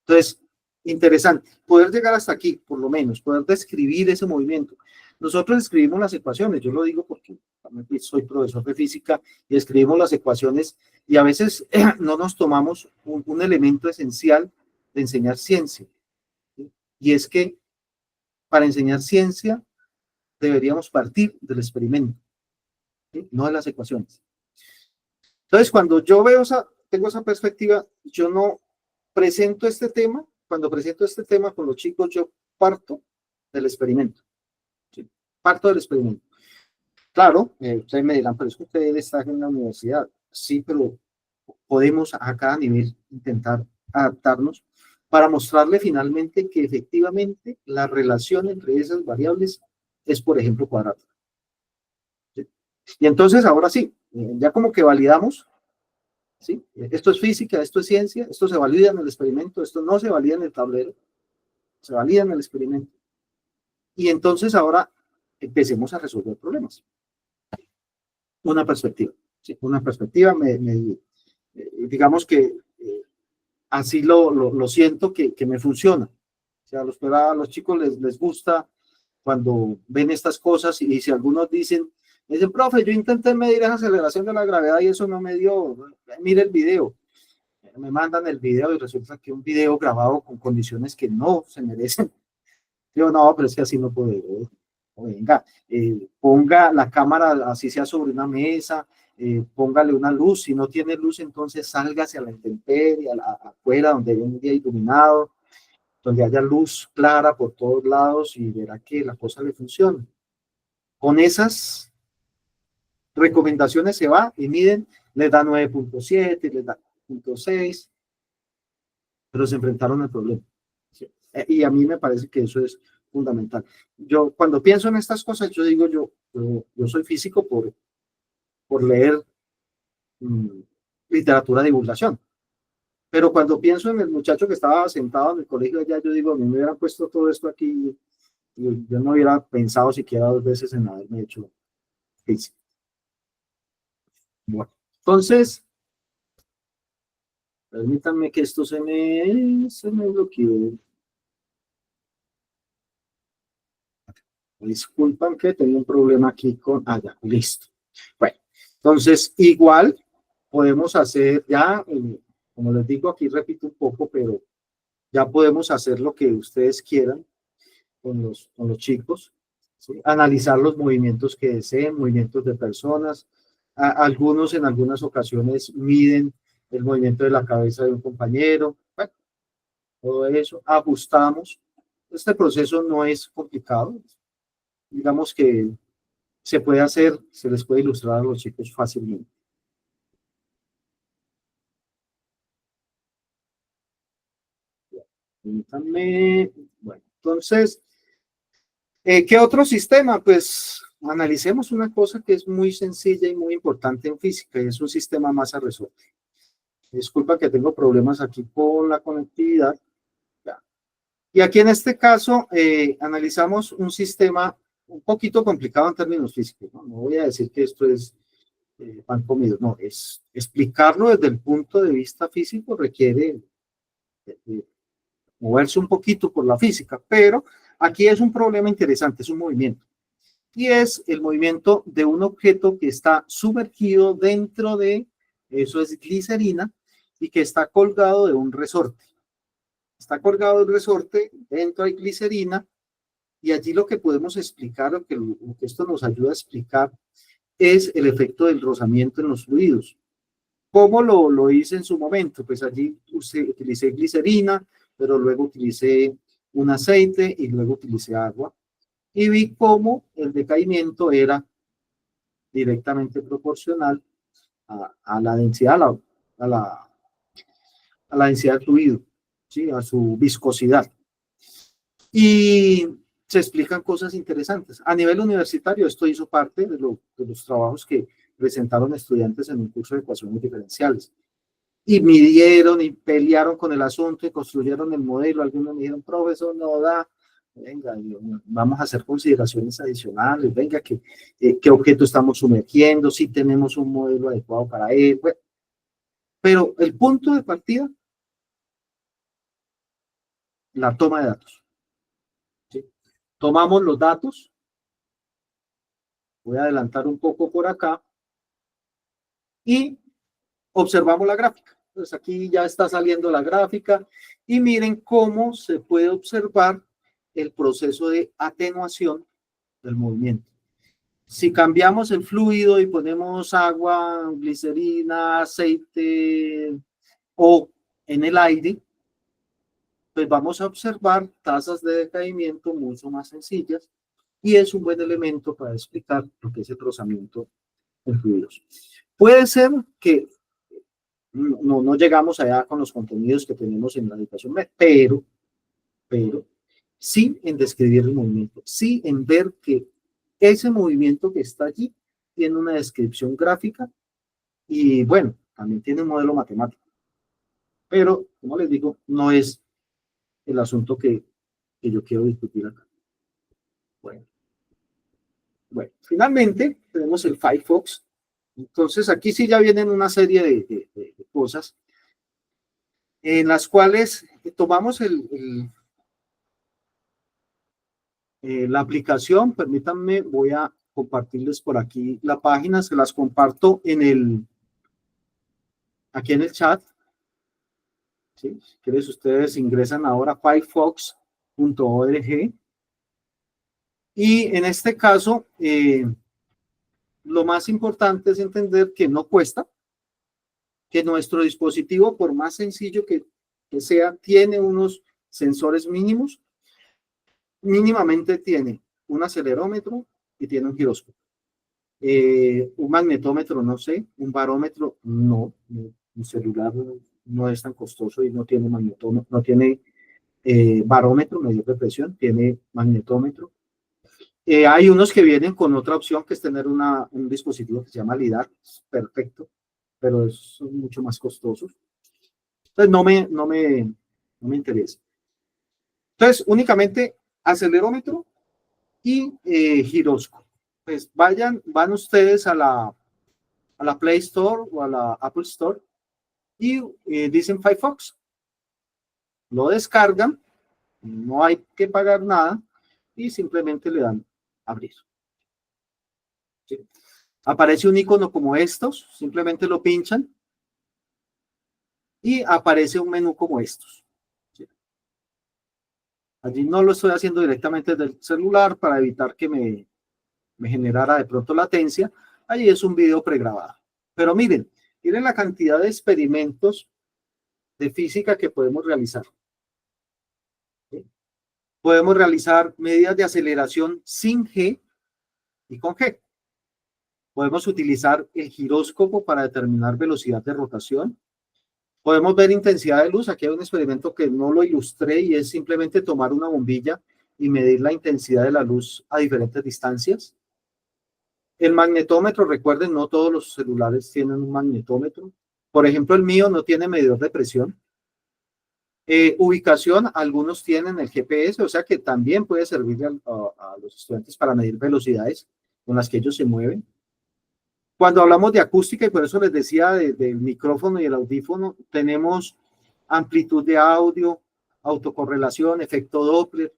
Entonces, interesante, poder llegar hasta aquí, por lo menos, poder describir ese movimiento. Nosotros escribimos las ecuaciones, yo lo digo porque también soy profesor de física y escribimos las ecuaciones y a veces no nos tomamos un elemento esencial de enseñar ciencia. ¿Sí? Y es que para enseñar ciencia deberíamos partir del experimento, ¿sí? No de las ecuaciones. Entonces, cuando yo veo tengo esa perspectiva, yo no presento este tema, cuando presento este tema con los chicos, yo parto del experimento. ¿Sí? Parto del experimento. Claro, ustedes me dirán, pero es que usted está en la universidad. Sí, pero podemos a cada nivel intentar adaptarnos para mostrarle finalmente que efectivamente la relación entre esas variables es, por ejemplo, cuadrática. ¿Sí? Y entonces, ahora sí, ya como que validamos, ¿sí? Esto es física, esto es ciencia, esto se valida en el experimento, esto no se valida en el tablero, se valida en el experimento. Y entonces ahora empecemos a resolver problemas. Una perspectiva, ¿sí? Una perspectiva, digamos que así lo siento que me funciona. O sea, a los chicos les gusta cuando ven estas cosas y si algunos dicen, profe, yo intenté medir esa aceleración de la gravedad y eso no me dio, mire el video. Me mandan el video y resulta que un video grabado con condiciones que no se merecen. Digo, no, pero es que así no puede. Venga, ponga la cámara así sea sobre una mesa, póngale una luz. Si no tiene luz, entonces sálgase a la intemperie, afuera, donde haya un día iluminado, donde haya luz clara por todos lados y verá que la cosa le funciona. Con esas recomendaciones se va y miden, les da 9.7, les da 0.6, pero se enfrentaron al problema. ¿Sí? Y a mí me parece que eso es fundamental. Yo cuando pienso en estas cosas, yo digo, yo soy físico por leer literatura de divulgación, pero cuando pienso en el muchacho que estaba sentado en el colegio allá, yo digo, a mí me hubieran puesto todo esto aquí y yo no hubiera pensado siquiera 2 veces en haberme hecho física. Bueno, entonces, permítanme que esto se me bloqueó. Disculpan que tengo un problema aquí con... ya, listo. Bueno, entonces, igual podemos hacer ya, como les digo, aquí repito un poco, pero ya podemos hacer lo que ustedes quieran con los chicos, ¿sí? Analizar los movimientos que deseen, movimientos de personas. Algunos en algunas ocasiones miden el movimiento de la cabeza de un compañero. Bueno, todo eso, ajustamos. Este proceso no es complicado. Digamos que se puede hacer, se les puede ilustrar a los chicos fácilmente. Bueno, entonces, ¿qué otro sistema? Pues analicemos una cosa que es muy sencilla y muy importante en física, y es un sistema masa-resorte. Disculpa que tengo problemas aquí con la conectividad. Y aquí en este caso analizamos un sistema un poquito complicado en términos físicos. No voy a decir que esto es pan comido, no, es explicarlo desde el punto de vista físico requiere moverse un poquito por la física, pero aquí es un problema interesante, es un movimiento. Y es el movimiento de un objeto que está sumergido dentro de, eso es glicerina, y que está colgado de un resorte. Está colgado del resorte, dentro hay glicerina, y allí lo que podemos explicar, lo que esto nos ayuda a explicar, es el efecto del rozamiento en los fluidos. ¿Cómo lo hice en su momento? Pues allí utilicé glicerina, pero luego utilicé un aceite y luego utilicé agua. Y vi cómo el decaimiento era directamente proporcional a la densidad, a la densidad del fluido, ¿sí? A su viscosidad. Y se explican cosas interesantes. A nivel universitario, esto hizo parte de los trabajos que presentaron estudiantes en un curso de ecuaciones diferenciales. Y midieron y pelearon con el asunto y construyeron el modelo. Algunos me dijeron, profesor, no da. Venga, vamos a hacer consideraciones adicionales. Venga, ¿qué objeto estamos sumergiendo? Si tenemos un modelo adecuado para él. Bueno, pero el punto de partida, la toma de datos. ¿Sí? Tomamos los datos. Voy a adelantar un poco por acá. Y observamos la gráfica. Entonces aquí ya está saliendo la gráfica y miren cómo se puede observar el proceso de atenuación del movimiento. Si cambiamos el fluido y ponemos agua, glicerina, aceite o en el aire, pues vamos a observar tasas de decaimiento mucho más sencillas y es un buen elemento para explicar lo que es el rozamiento en fluidos. Puede ser que no llegamos allá con los contenidos que tenemos en la educación, pero sí en describir el movimiento, sí en ver que ese movimiento que está allí tiene una descripción gráfica y bueno, también tiene un modelo matemático. Pero, como les digo, no es el asunto que yo quiero discutir acá. Bueno, finalmente tenemos el Firefox. Entonces aquí sí ya vienen una serie de cosas en las cuales tomamos la aplicación. Permítanme, voy a compartirles por aquí la página, se las comparto aquí en el chat. ¿Sí? Si quieren, ustedes ingresan ahora a firefox.org y en este caso lo más importante es entender que no cuesta, que nuestro dispositivo, por más sencillo que sea, tiene unos sensores mínimos. Mínimamente tiene un acelerómetro y tiene un giróscopo. Un magnetómetro, no sé, un barómetro, no. Un celular no es tan costoso y no tiene magnetómetro, no tiene barómetro, medidor de presión, tiene magnetómetro. Hay unos que vienen con otra opción, que es tener un dispositivo que se llama LIDAR, perfecto, pero son mucho más costosos. Entonces no me interesa. Entonces, únicamente acelerómetro y giróscopo. Pues van ustedes a la Play Store o a la Apple Store y dicen Firefox. Lo descargan, no hay que pagar nada y simplemente le dan abrir. ¿Sí? Aparece un icono como estos, simplemente lo pinchan y aparece un menú como estos. ¿Sí? Allí no lo estoy haciendo directamente desde el celular para evitar que me generara de pronto latencia. Allí es un video pregrabado. Pero miren la cantidad de experimentos de física que podemos realizar. ¿Sí? Podemos realizar medidas de aceleración sin G y con G. Podemos utilizar el giróscopo para determinar velocidad de rotación. Podemos ver intensidad de luz. Aquí hay un experimento que no lo ilustré y es simplemente tomar una bombilla y medir la intensidad de la luz a diferentes distancias. El magnetómetro, recuerden, no todos los celulares tienen un magnetómetro. Por ejemplo, el mío no tiene medidor de presión. Ubicación, algunos tienen el GPS, o sea que también puede servir a los estudiantes para medir velocidades con las que ellos se mueven. Cuando hablamos de acústica, y por eso les decía del micrófono y el audífono, tenemos amplitud de audio, autocorrelación, efecto Doppler,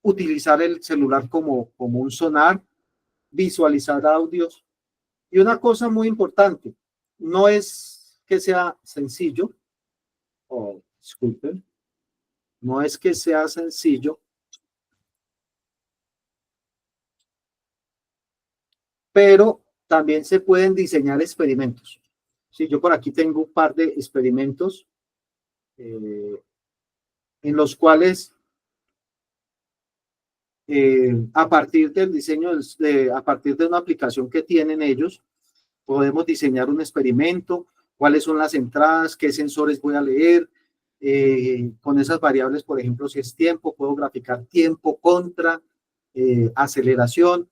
utilizar el celular como un sonar, visualizar audios. Y una cosa muy importante, no es que sea sencillo, disculpen, no es que sea sencillo, pero también se pueden diseñar experimentos. Sí, yo por aquí tengo un par de experimentos en los cuales a partir del diseño, a partir de una aplicación que tienen ellos, podemos diseñar un experimento, cuáles son las entradas, qué sensores voy a leer, con esas variables, por ejemplo, si es tiempo, puedo graficar tiempo contra aceleración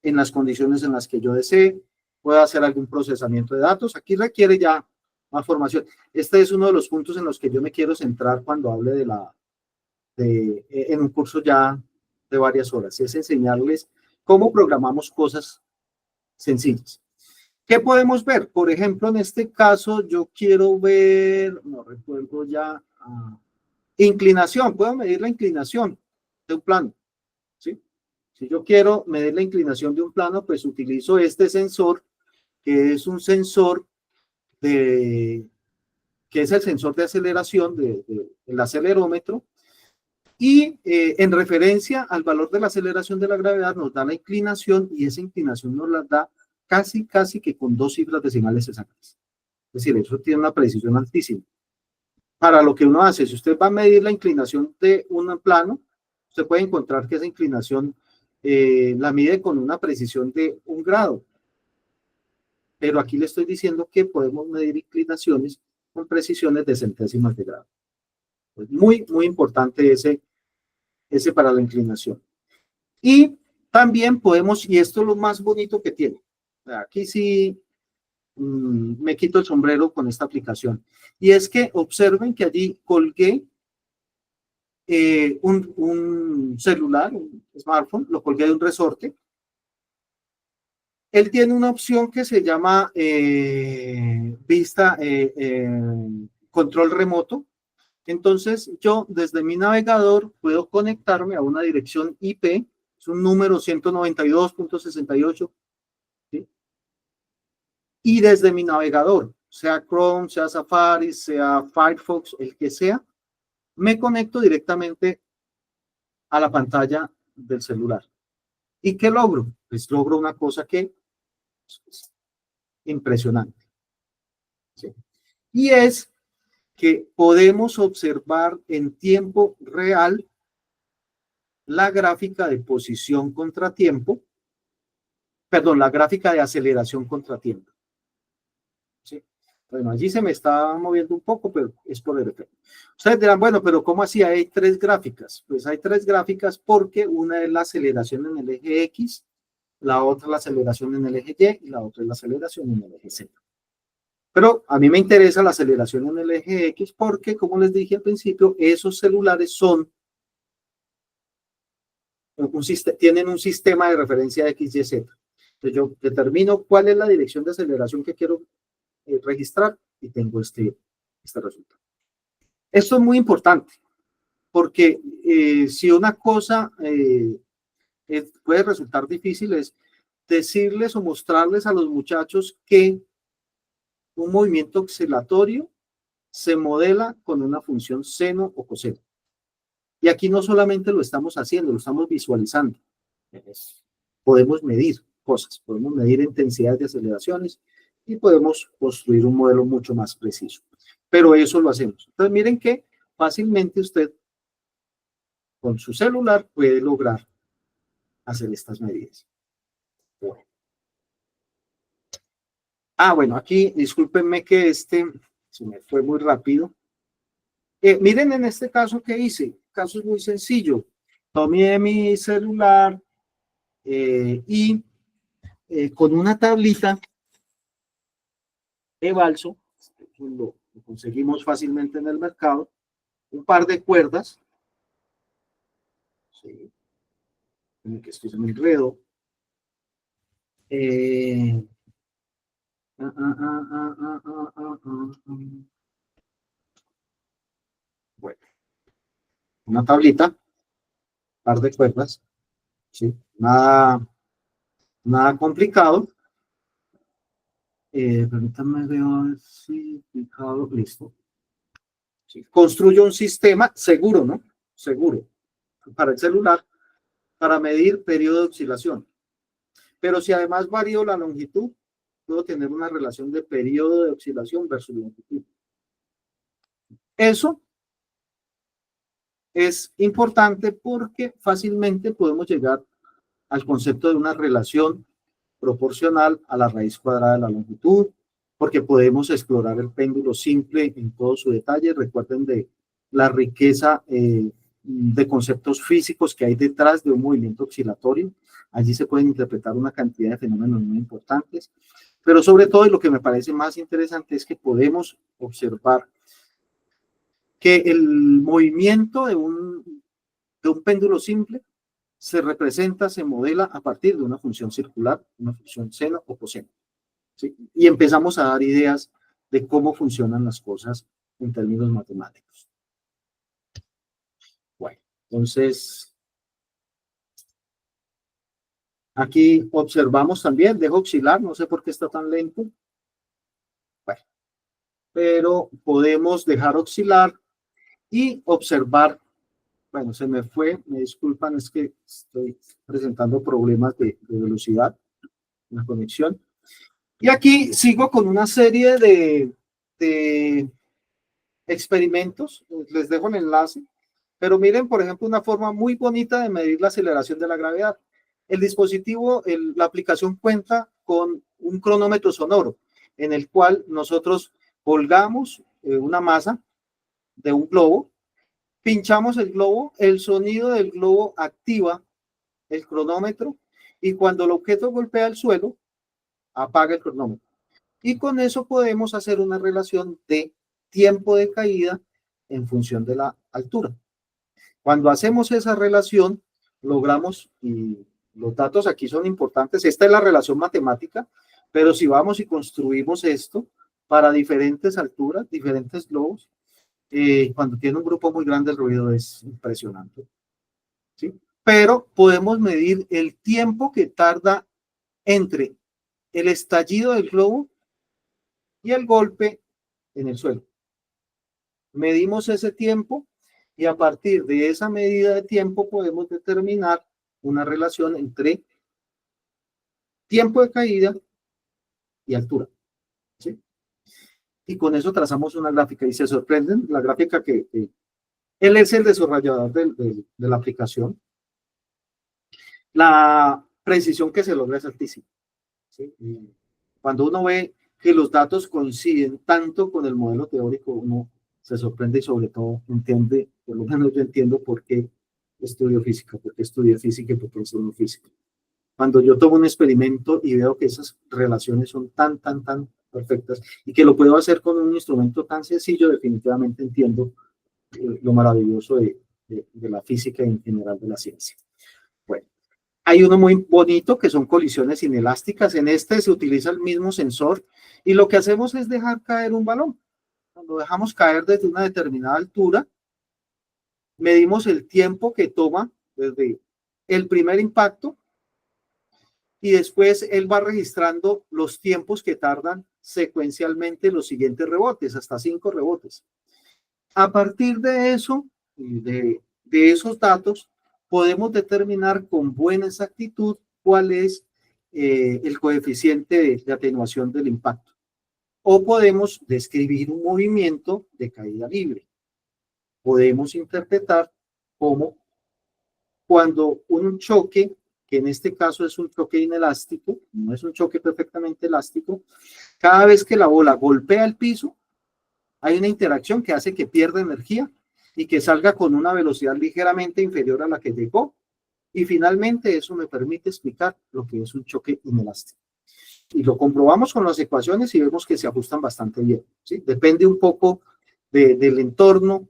en las condiciones en las que yo desee, puedo hacer algún procesamiento de datos. Aquí requiere ya más formación. Este es uno de los puntos en los que yo me quiero centrar cuando hable en un curso ya de varias horas, es enseñarles cómo programamos cosas sencillas. ¿Qué podemos ver? Por ejemplo, en este caso yo quiero ver, no recuerdo ya, inclinación, puedo medir la inclinación de un plano, ¿sí? Si yo quiero medir la inclinación de un plano, pues utilizo este sensor, que es un sensor que es el sensor de aceleración del acelerómetro, y en referencia al valor de la aceleración de la gravedad nos da la inclinación, y esa inclinación nos la da casi que con 2 cifras decimales exactas. Es decir, eso tiene una precisión altísima. Para lo que uno hace, si usted va a medir la inclinación de un plano, usted puede encontrar que esa inclinación la mide con una precisión de 1 grado. Pero aquí le estoy diciendo que podemos medir inclinaciones con precisiones de centésimas de grado. Es muy importante ese para la inclinación. Y también podemos, y esto es lo más bonito que tiene, aquí sí me quito el sombrero con esta aplicación, y es que observen que allí colgué un celular, un smartphone, lo colgué de un resorte. Él tiene una opción que se llama control remoto. Entonces, yo desde mi navegador puedo conectarme a una dirección IP, es un número 192.68, ¿sí? Y desde mi navegador, sea Chrome, sea Safari, sea Firefox, el que sea, me conecto directamente a la pantalla del celular. ¿Y qué logro? Pues logro una cosa que es impresionante, ¿sí? Y es que podemos observar en tiempo real la gráfica de posición contra tiempo, perdón, la gráfica de aceleración contra tiempo, ¿sí? Bueno, allí se me está moviendo un poco, pero es por el efecto. Ustedes dirán, bueno, pero ¿cómo así? Hay 3 gráficas. Pues hay 3 gráficas porque una es la aceleración en el eje X, la otra la aceleración en el eje Y y la otra es la aceleración en el eje Z. Pero a mí me interesa la aceleración en el eje X porque, como les dije al principio, esos celulares son tienen un sistema de referencia X, Y, Z. Entonces yo determino cuál es la dirección de aceleración que quiero registrar y tengo este resultado. Esto es muy importante porque si una cosa puede resultar difícil es decirles o mostrarles a los muchachos que un movimiento oscilatorio se modela con una función seno o coseno. Y aquí no solamente lo estamos haciendo, lo estamos visualizando. Podemos medir cosas, podemos medir intensidades de aceleraciones y podemos construir un modelo mucho más preciso. Pero eso lo hacemos. Entonces miren que fácilmente usted con su celular puede lograr hacer estas medidas. Bueno. Bueno, aquí discúlpenme que se me fue muy rápido. Miren en este caso que hice. El caso es muy sencillo. Tomé mi celular y con una tablita de balso, lo conseguimos fácilmente en el mercado, un par de cuerdas, ¿sí? En el que esto se me enredó. Bueno, una tablita, un par de cuerdas, ¿sí? Nada complicado. Permítanme ver si fijado, listo. ¿Sí? Construyo un sistema seguro, ¿no? Seguro para el celular para medir periodo de oscilación. Pero si además varío la longitud, puedo tener una relación de periodo de oscilación versus longitud. Eso es importante porque fácilmente podemos llegar al concepto de una relación proporcional a la raíz cuadrada de la longitud, porque podemos explorar el péndulo simple en todo su detalle. Recuerden de la riqueza de conceptos físicos que hay detrás de un movimiento oscilatorio. Allí se pueden interpretar una cantidad de fenómenos muy importantes, pero sobre todo, y lo que me parece más interesante, es que podemos observar que el movimiento de un péndulo simple se representa, se modela a partir de una función circular, una función seno o coseno. ¿Sí? Y empezamos a dar ideas de cómo funcionan las cosas en términos matemáticos. Bueno, entonces, aquí observamos también, dejo oscilar, no sé por qué está tan lento. Bueno, pero podemos dejar oscilar y observar. Bueno, se me fue, me disculpan, es que estoy presentando problemas de velocidad en la conexión. Y aquí sigo con una serie de experimentos, les dejo el enlace, pero miren, por ejemplo, una forma muy bonita de medir la aceleración de la gravedad. El dispositivo, la aplicación cuenta con un cronómetro sonoro, en el cual nosotros colgamos una masa de un globo, pinchamos el globo, el sonido del globo activa el cronómetro y cuando el objeto golpea el suelo, apaga el cronómetro. Y con eso podemos hacer una relación de tiempo de caída en función de la altura. Cuando hacemos esa relación, logramos, y los datos aquí son importantes, esta es la relación matemática, pero si vamos y construimos esto para diferentes alturas, diferentes globos, cuando tiene un grupo muy grande el ruido es impresionante, ¿sí? Pero podemos medir el tiempo que tarda entre el estallido del globo y el golpe en el suelo. Medimos ese tiempo y a partir de esa medida de tiempo podemos determinar una relación entre tiempo de caída y altura, ¿sí? Y con eso trazamos una gráfica y se sorprenden la gráfica que él es el desarrollador de la aplicación. La precisión que se logra es altísima, ¿sí? Y cuando uno ve que los datos coinciden tanto con el modelo teórico, uno se sorprende y sobre todo entiende, por lo menos yo entiendo por qué estudio física, por qué estudié física y por qué estudio física. Cuando yo tomo un experimento y veo que esas relaciones son tan perfectas y que lo puedo hacer con un instrumento tan sencillo, definitivamente entiendo lo maravilloso de la física y en general de la ciencia. Bueno, hay uno muy bonito que son colisiones inelásticas. En este se utiliza el mismo sensor y lo que hacemos es dejar caer un balón. Cuando dejamos caer desde una determinada altura, medimos el tiempo que toma desde el primer impacto y después él va registrando los tiempos que tardan secuencialmente los siguientes rebotes, hasta 5 rebotes. A partir de eso, de esos datos, podemos determinar con buena exactitud cuál es el coeficiente de atenuación del impacto. O podemos describir un movimiento de caída libre. Podemos interpretar cómo cuando un choque, que en este caso es un choque inelástico, no es un choque perfectamente elástico, cada vez que la bola golpea el piso, hay una interacción que hace que pierda energía y que salga con una velocidad ligeramente inferior a la que llegó. Y finalmente eso me permite explicar lo que es un choque inelástico. Y lo comprobamos con las ecuaciones y vemos que se ajustan bastante bien, ¿sí? Depende un poco del entorno,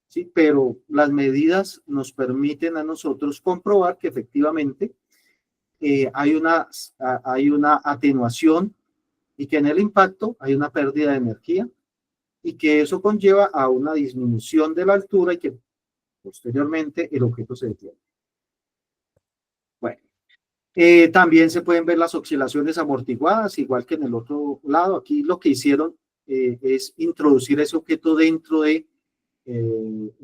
¿sí? Pero las medidas nos permiten a nosotros comprobar que efectivamente hay una atenuación y que en el impacto hay una pérdida de energía y que eso conlleva a una disminución de la altura y que posteriormente el objeto se detiene. Bueno, también se pueden ver las oscilaciones amortiguadas, igual que en el otro lado. Aquí lo que hicieron es introducir ese objeto dentro de un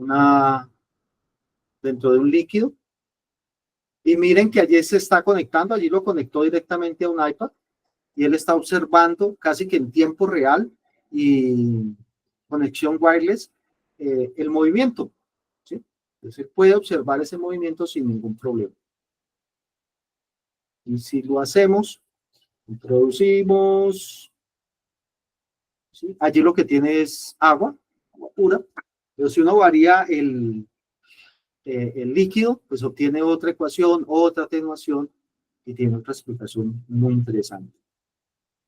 líquido. Y miren que allí se está conectando, allí lo conectó directamente a un iPad y él está observando casi que en tiempo real y conexión wireless el movimiento, ¿sí? Entonces puede observar ese movimiento sin ningún problema. Y si lo hacemos, introducimos ¿sí? Allí lo que tiene es agua, agua pura, pero si uno varía el líquido, pues obtiene otra ecuación, otra atenuación y tiene otra explicación muy interesante.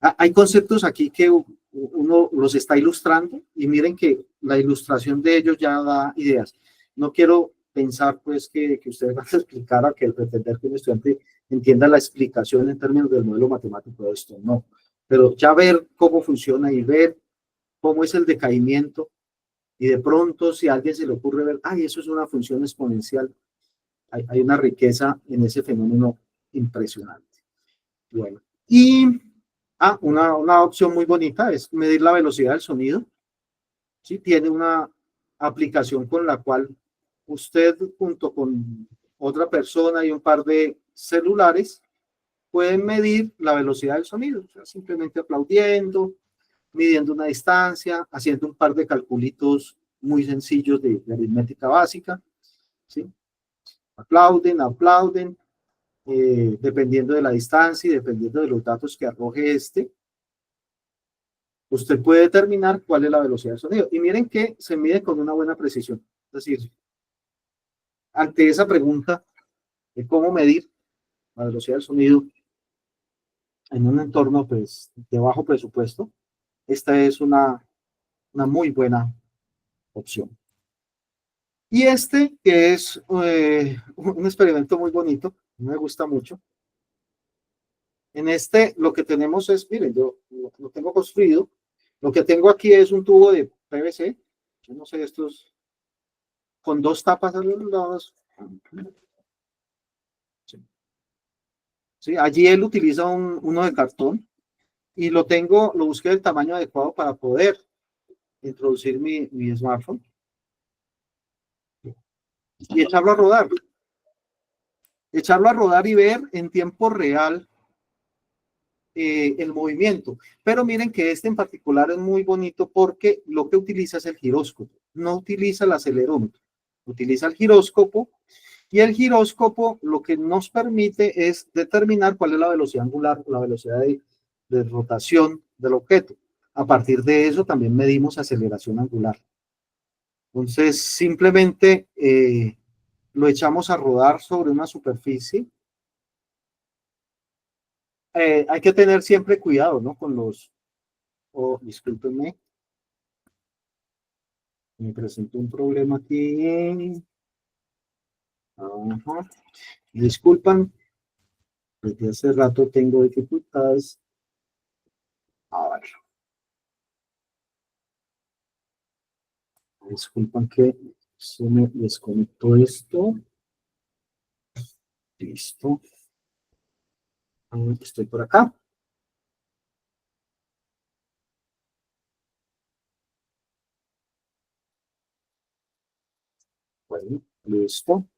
Hay conceptos aquí que uno los está ilustrando y miren que la ilustración de ellos ya da ideas. No quiero pensar pues que ustedes van a explicar o que pretender que un estudiante entienda la explicación en términos del modelo matemático de esto, no. Pero ya ver cómo funciona y ver cómo es el decaimiento y de pronto si a alguien se le ocurre ver, ay, eso es una función exponencial, hay una riqueza en ese fenómeno impresionante. Bueno, y una opción muy bonita es medir la velocidad del sonido. ¿Sí? Tiene una aplicación con la cual usted junto con otra persona y un par de celulares pueden medir la velocidad del sonido, o sea, simplemente aplaudiendo, midiendo una distancia, haciendo un par de calculitos muy sencillos de aritmética básica, ¿sí? Aplauden, aplauden, dependiendo de la distancia y dependiendo de los datos que arroje usted puede determinar cuál es la velocidad del sonido. Y miren que se mide con una buena precisión. Es decir, ante esa pregunta de cómo medir la velocidad del sonido en un entorno pues, de bajo presupuesto, esta es una muy buena opción. Y este, que es un experimento muy bonito, me gusta mucho. En este lo que tenemos es, miren, yo lo tengo construido. Lo que tengo aquí es un tubo de PVC. Yo no sé, estos con dos tapas a los lados. Sí. Sí, allí él utiliza uno de cartón y lo busqué del tamaño adecuado para poder introducir mi smartphone y echarlo a rodar. Echarlo a rodar y ver en tiempo real el movimiento. Pero miren que este en particular es muy bonito porque lo que utiliza es el giróscopo, no utiliza el acelerómetro, utiliza el giróscopo y el giróscopo lo que nos permite es determinar cuál es la velocidad angular, la velocidad de rotación del objeto. A partir de eso también medimos aceleración angular. Entonces simplemente lo echamos a rodar sobre una superficie. Hay que tener siempre cuidado, ¿no? Con discúlpenme, me presentó un problema aquí. Ajá. Disculpan, desde hace rato tengo dificultades. A ver, disculpan que se me desconectó esto. Listo. Estoy por acá. Bueno, listo.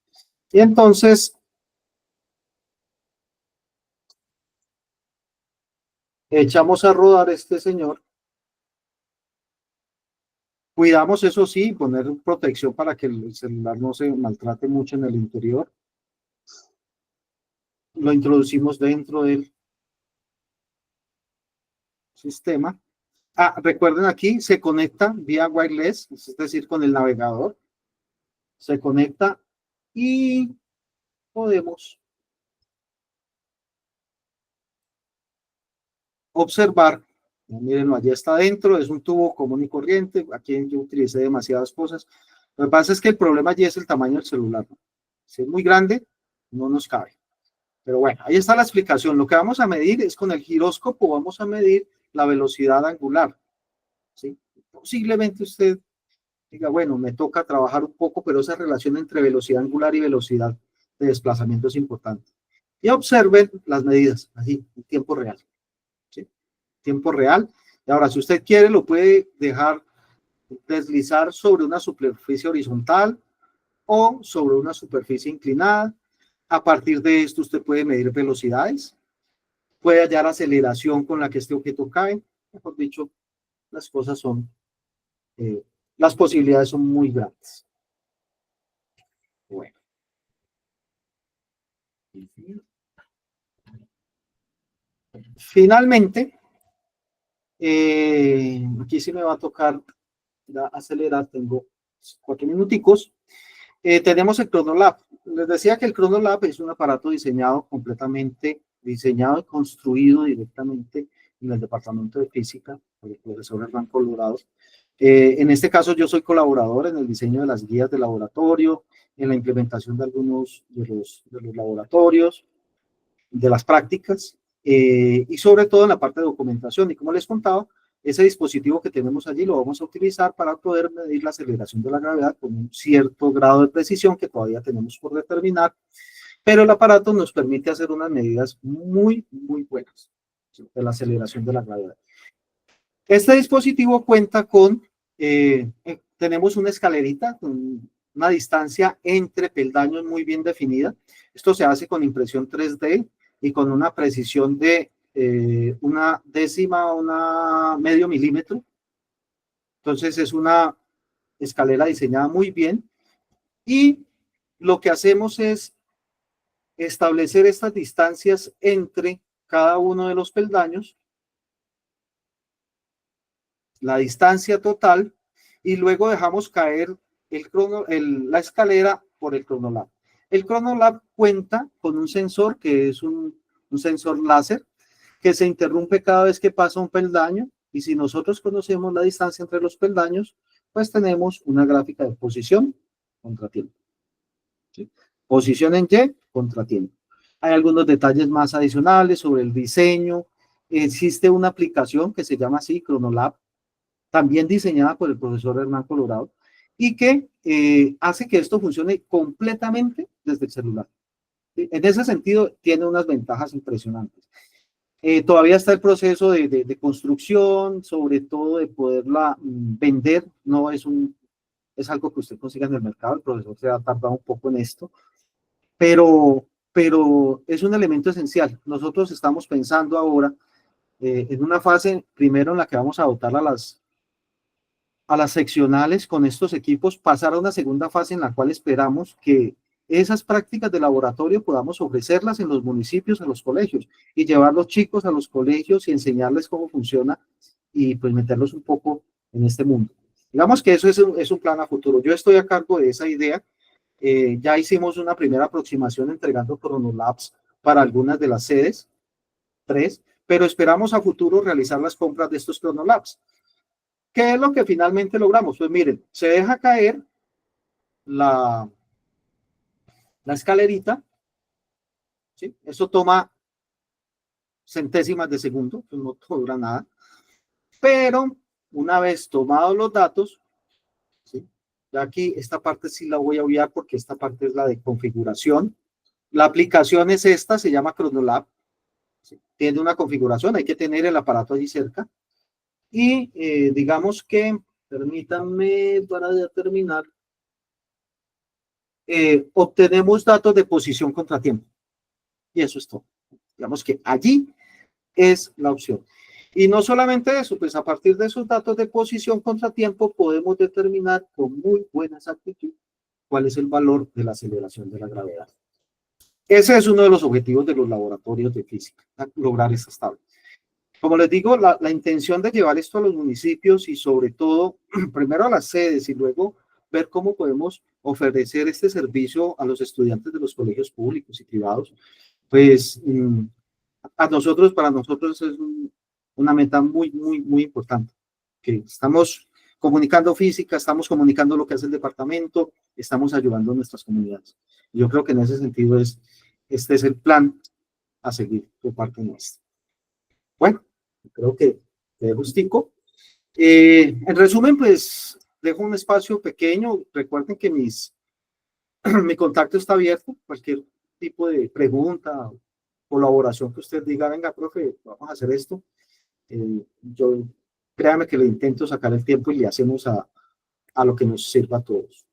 Y entonces echamos a rodar este señor. Cuidamos, eso sí, poner protección para que el celular no se maltrate mucho en el interior. Lo introducimos dentro del sistema. Recuerden aquí, se conecta vía wireless, es decir, con el navegador. Se conecta y podemos observar. Miren, allí está adentro, es un tubo común y corriente. Aquí yo utilicé demasiadas cosas. Lo que pasa es que el problema allí es el tamaño del celular, ¿no? Si es muy grande, no nos cabe. Pero bueno, ahí está la explicación. Lo que vamos a medir es con el giróscopo, vamos a medir la velocidad angular. ¿Sí? Posiblemente usted diga, bueno, me toca trabajar un poco, pero esa relación entre velocidad angular y velocidad de desplazamiento es importante. Y observen las medidas, así, en tiempo real. ¿Sí? Tiempo real. Y ahora, si usted quiere, lo puede dejar deslizar sobre una superficie horizontal o sobre una superficie inclinada. A partir de esto, usted puede medir velocidades, puede hallar aceleración con la que este objeto cae. Mejor dicho, las cosas son, eh, las posibilidades son muy grandes. Bueno. Finalmente, Aquí sí me va a tocar acelerar, tengo 4 minuticos. Tenemos el ChronoLab. Les decía que el ChronoLab es un aparato completamente diseñado y construido directamente en el departamento de física por el profesor Hernán Colorado. En este caso yo soy colaborador en el diseño de las guías de laboratorio, en la implementación de algunos de los laboratorios, de las prácticas, y sobre todo en la parte de documentación. Y como les contaba, ese dispositivo que tenemos allí lo vamos a utilizar para poder medir la aceleración de la gravedad con un cierto grado de precisión que todavía tenemos por determinar, pero el aparato nos permite hacer unas medidas muy, muy buenas de la aceleración de la gravedad. Este dispositivo cuenta con, tenemos una escalerita con una distancia entre peldaños muy bien definida. Esto se hace con impresión 3D y con una precisión de una décima, una medio milímetro. Entonces es una escalera diseñada muy bien y lo que hacemos es establecer estas distancias entre cada uno de los peldaños, la distancia total, y luego dejamos caer la escalera por el ChronoLab. El ChronoLab cuenta con un sensor que es un sensor láser que se interrumpe cada vez que pasa un peldaño, y si nosotros conocemos la distancia entre los peldaños, pues tenemos una gráfica de posición contra tiempo. ¿Sí? Posición en Y contra tiempo. Hay algunos detalles más adicionales sobre el diseño. Existe una aplicación que se llama así, ChronoLab, también diseñada por el profesor Hernán Colorado, y que hace que esto funcione completamente desde el celular. ¿Sí? En ese sentido, tiene unas ventajas impresionantes. Todavía está el proceso de construcción, sobre todo de poderla vender, no es es algo que usted consiga en el mercado, el profesor se ha tardado un poco en esto, pero es un elemento esencial. Nosotros estamos pensando ahora en una fase, primero en la que vamos a dotar a las seccionales con estos equipos, pasar a una segunda fase en la cual esperamos que esas prácticas de laboratorio podamos ofrecerlas en los municipios, en los colegios, y llevar los chicos a los colegios y enseñarles cómo funciona y pues meterlos un poco en este mundo. Digamos que eso es un plan a futuro. Yo estoy a cargo de esa idea. Ya hicimos una primera aproximación entregando ChronoLabs para algunas de las sedes, 3, pero esperamos a futuro realizar las compras de estos ChronoLabs. ¿Qué es lo que finalmente logramos? Pues miren, se deja caer la escalerita, ¿sí? Eso toma centésimas de segundo, pues no dura nada, pero una vez tomados los datos, ¿sí? Ya aquí esta parte sí la voy a obviar porque esta parte es la de configuración. La aplicación es esta, se llama ChronoLab, ¿sí? Tiene una configuración, hay que tener el aparato allí cerca, y digamos que, permítanme para ya terminar, obtenemos datos de posición contra tiempo. Y eso es todo. Digamos que allí es la opción. Y no solamente eso, pues a partir de esos datos de posición contra tiempo podemos determinar con muy buena exactitud cuál es el valor de la aceleración de la gravedad. Ese es uno de los objetivos de los laboratorios de física, lograr esas tablas. Como les digo, la intención de llevar esto a los municipios y sobre todo, primero a las sedes y luego ver cómo podemos ofrecer este servicio a los estudiantes de los colegios públicos y privados, pues para nosotros es una meta muy, muy, muy importante. Que estamos comunicando física, estamos comunicando lo que hace el departamento, estamos ayudando a nuestras comunidades. Yo creo que en ese sentido este es el plan a seguir por parte nuestra. Bueno, creo que es justico. En resumen, pues dejo un espacio pequeño. Recuerden que mi contacto está abierto. Cualquier tipo de pregunta, colaboración que usted diga, venga, profe, vamos a hacer esto. Yo, créame que le intento sacar el tiempo y le hacemos a lo que nos sirva a todos.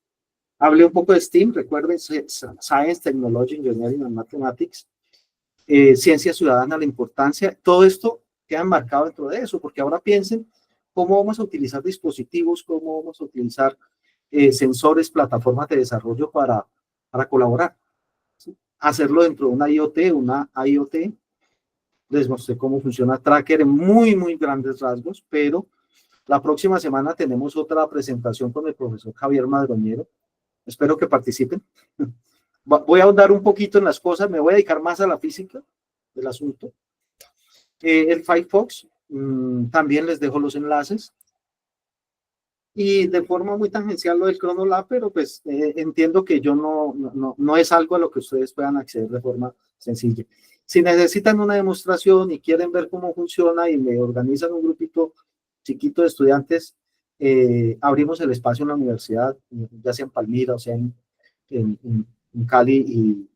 Hablé un poco de STEAM, recuerden, Science, Technology, Engineering and Mathematics, Ciencia Ciudadana, la importancia, todo esto queda enmarcado dentro de eso, porque ahora piensen cómo vamos a utilizar dispositivos, cómo vamos a utilizar sensores, plataformas de desarrollo para colaborar. ¿Sí? Hacerlo dentro de una IoT, les mostré cómo funciona Tracker en muy, muy grandes rasgos, pero la próxima semana tenemos otra presentación con el profesor Javier Madroñero. Espero que participen. Voy a ahondar un poquito en las cosas, me voy a dedicar más a la física del asunto. El Firefox, también les dejo los enlaces. Y de forma muy tangencial lo del ChronoLab, pero pues entiendo que yo no es algo a lo que ustedes puedan acceder de forma sencilla. Si necesitan una demostración y quieren ver cómo funciona y me organizan un grupito chiquito de estudiantes, abrimos el espacio en la universidad, ya sea en Palmira o sea en Cali, y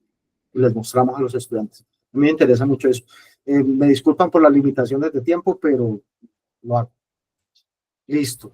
les mostramos a los estudiantes. A mí me interesa mucho eso. Me disculpan por las limitaciones de tiempo, pero lo hago. Listo.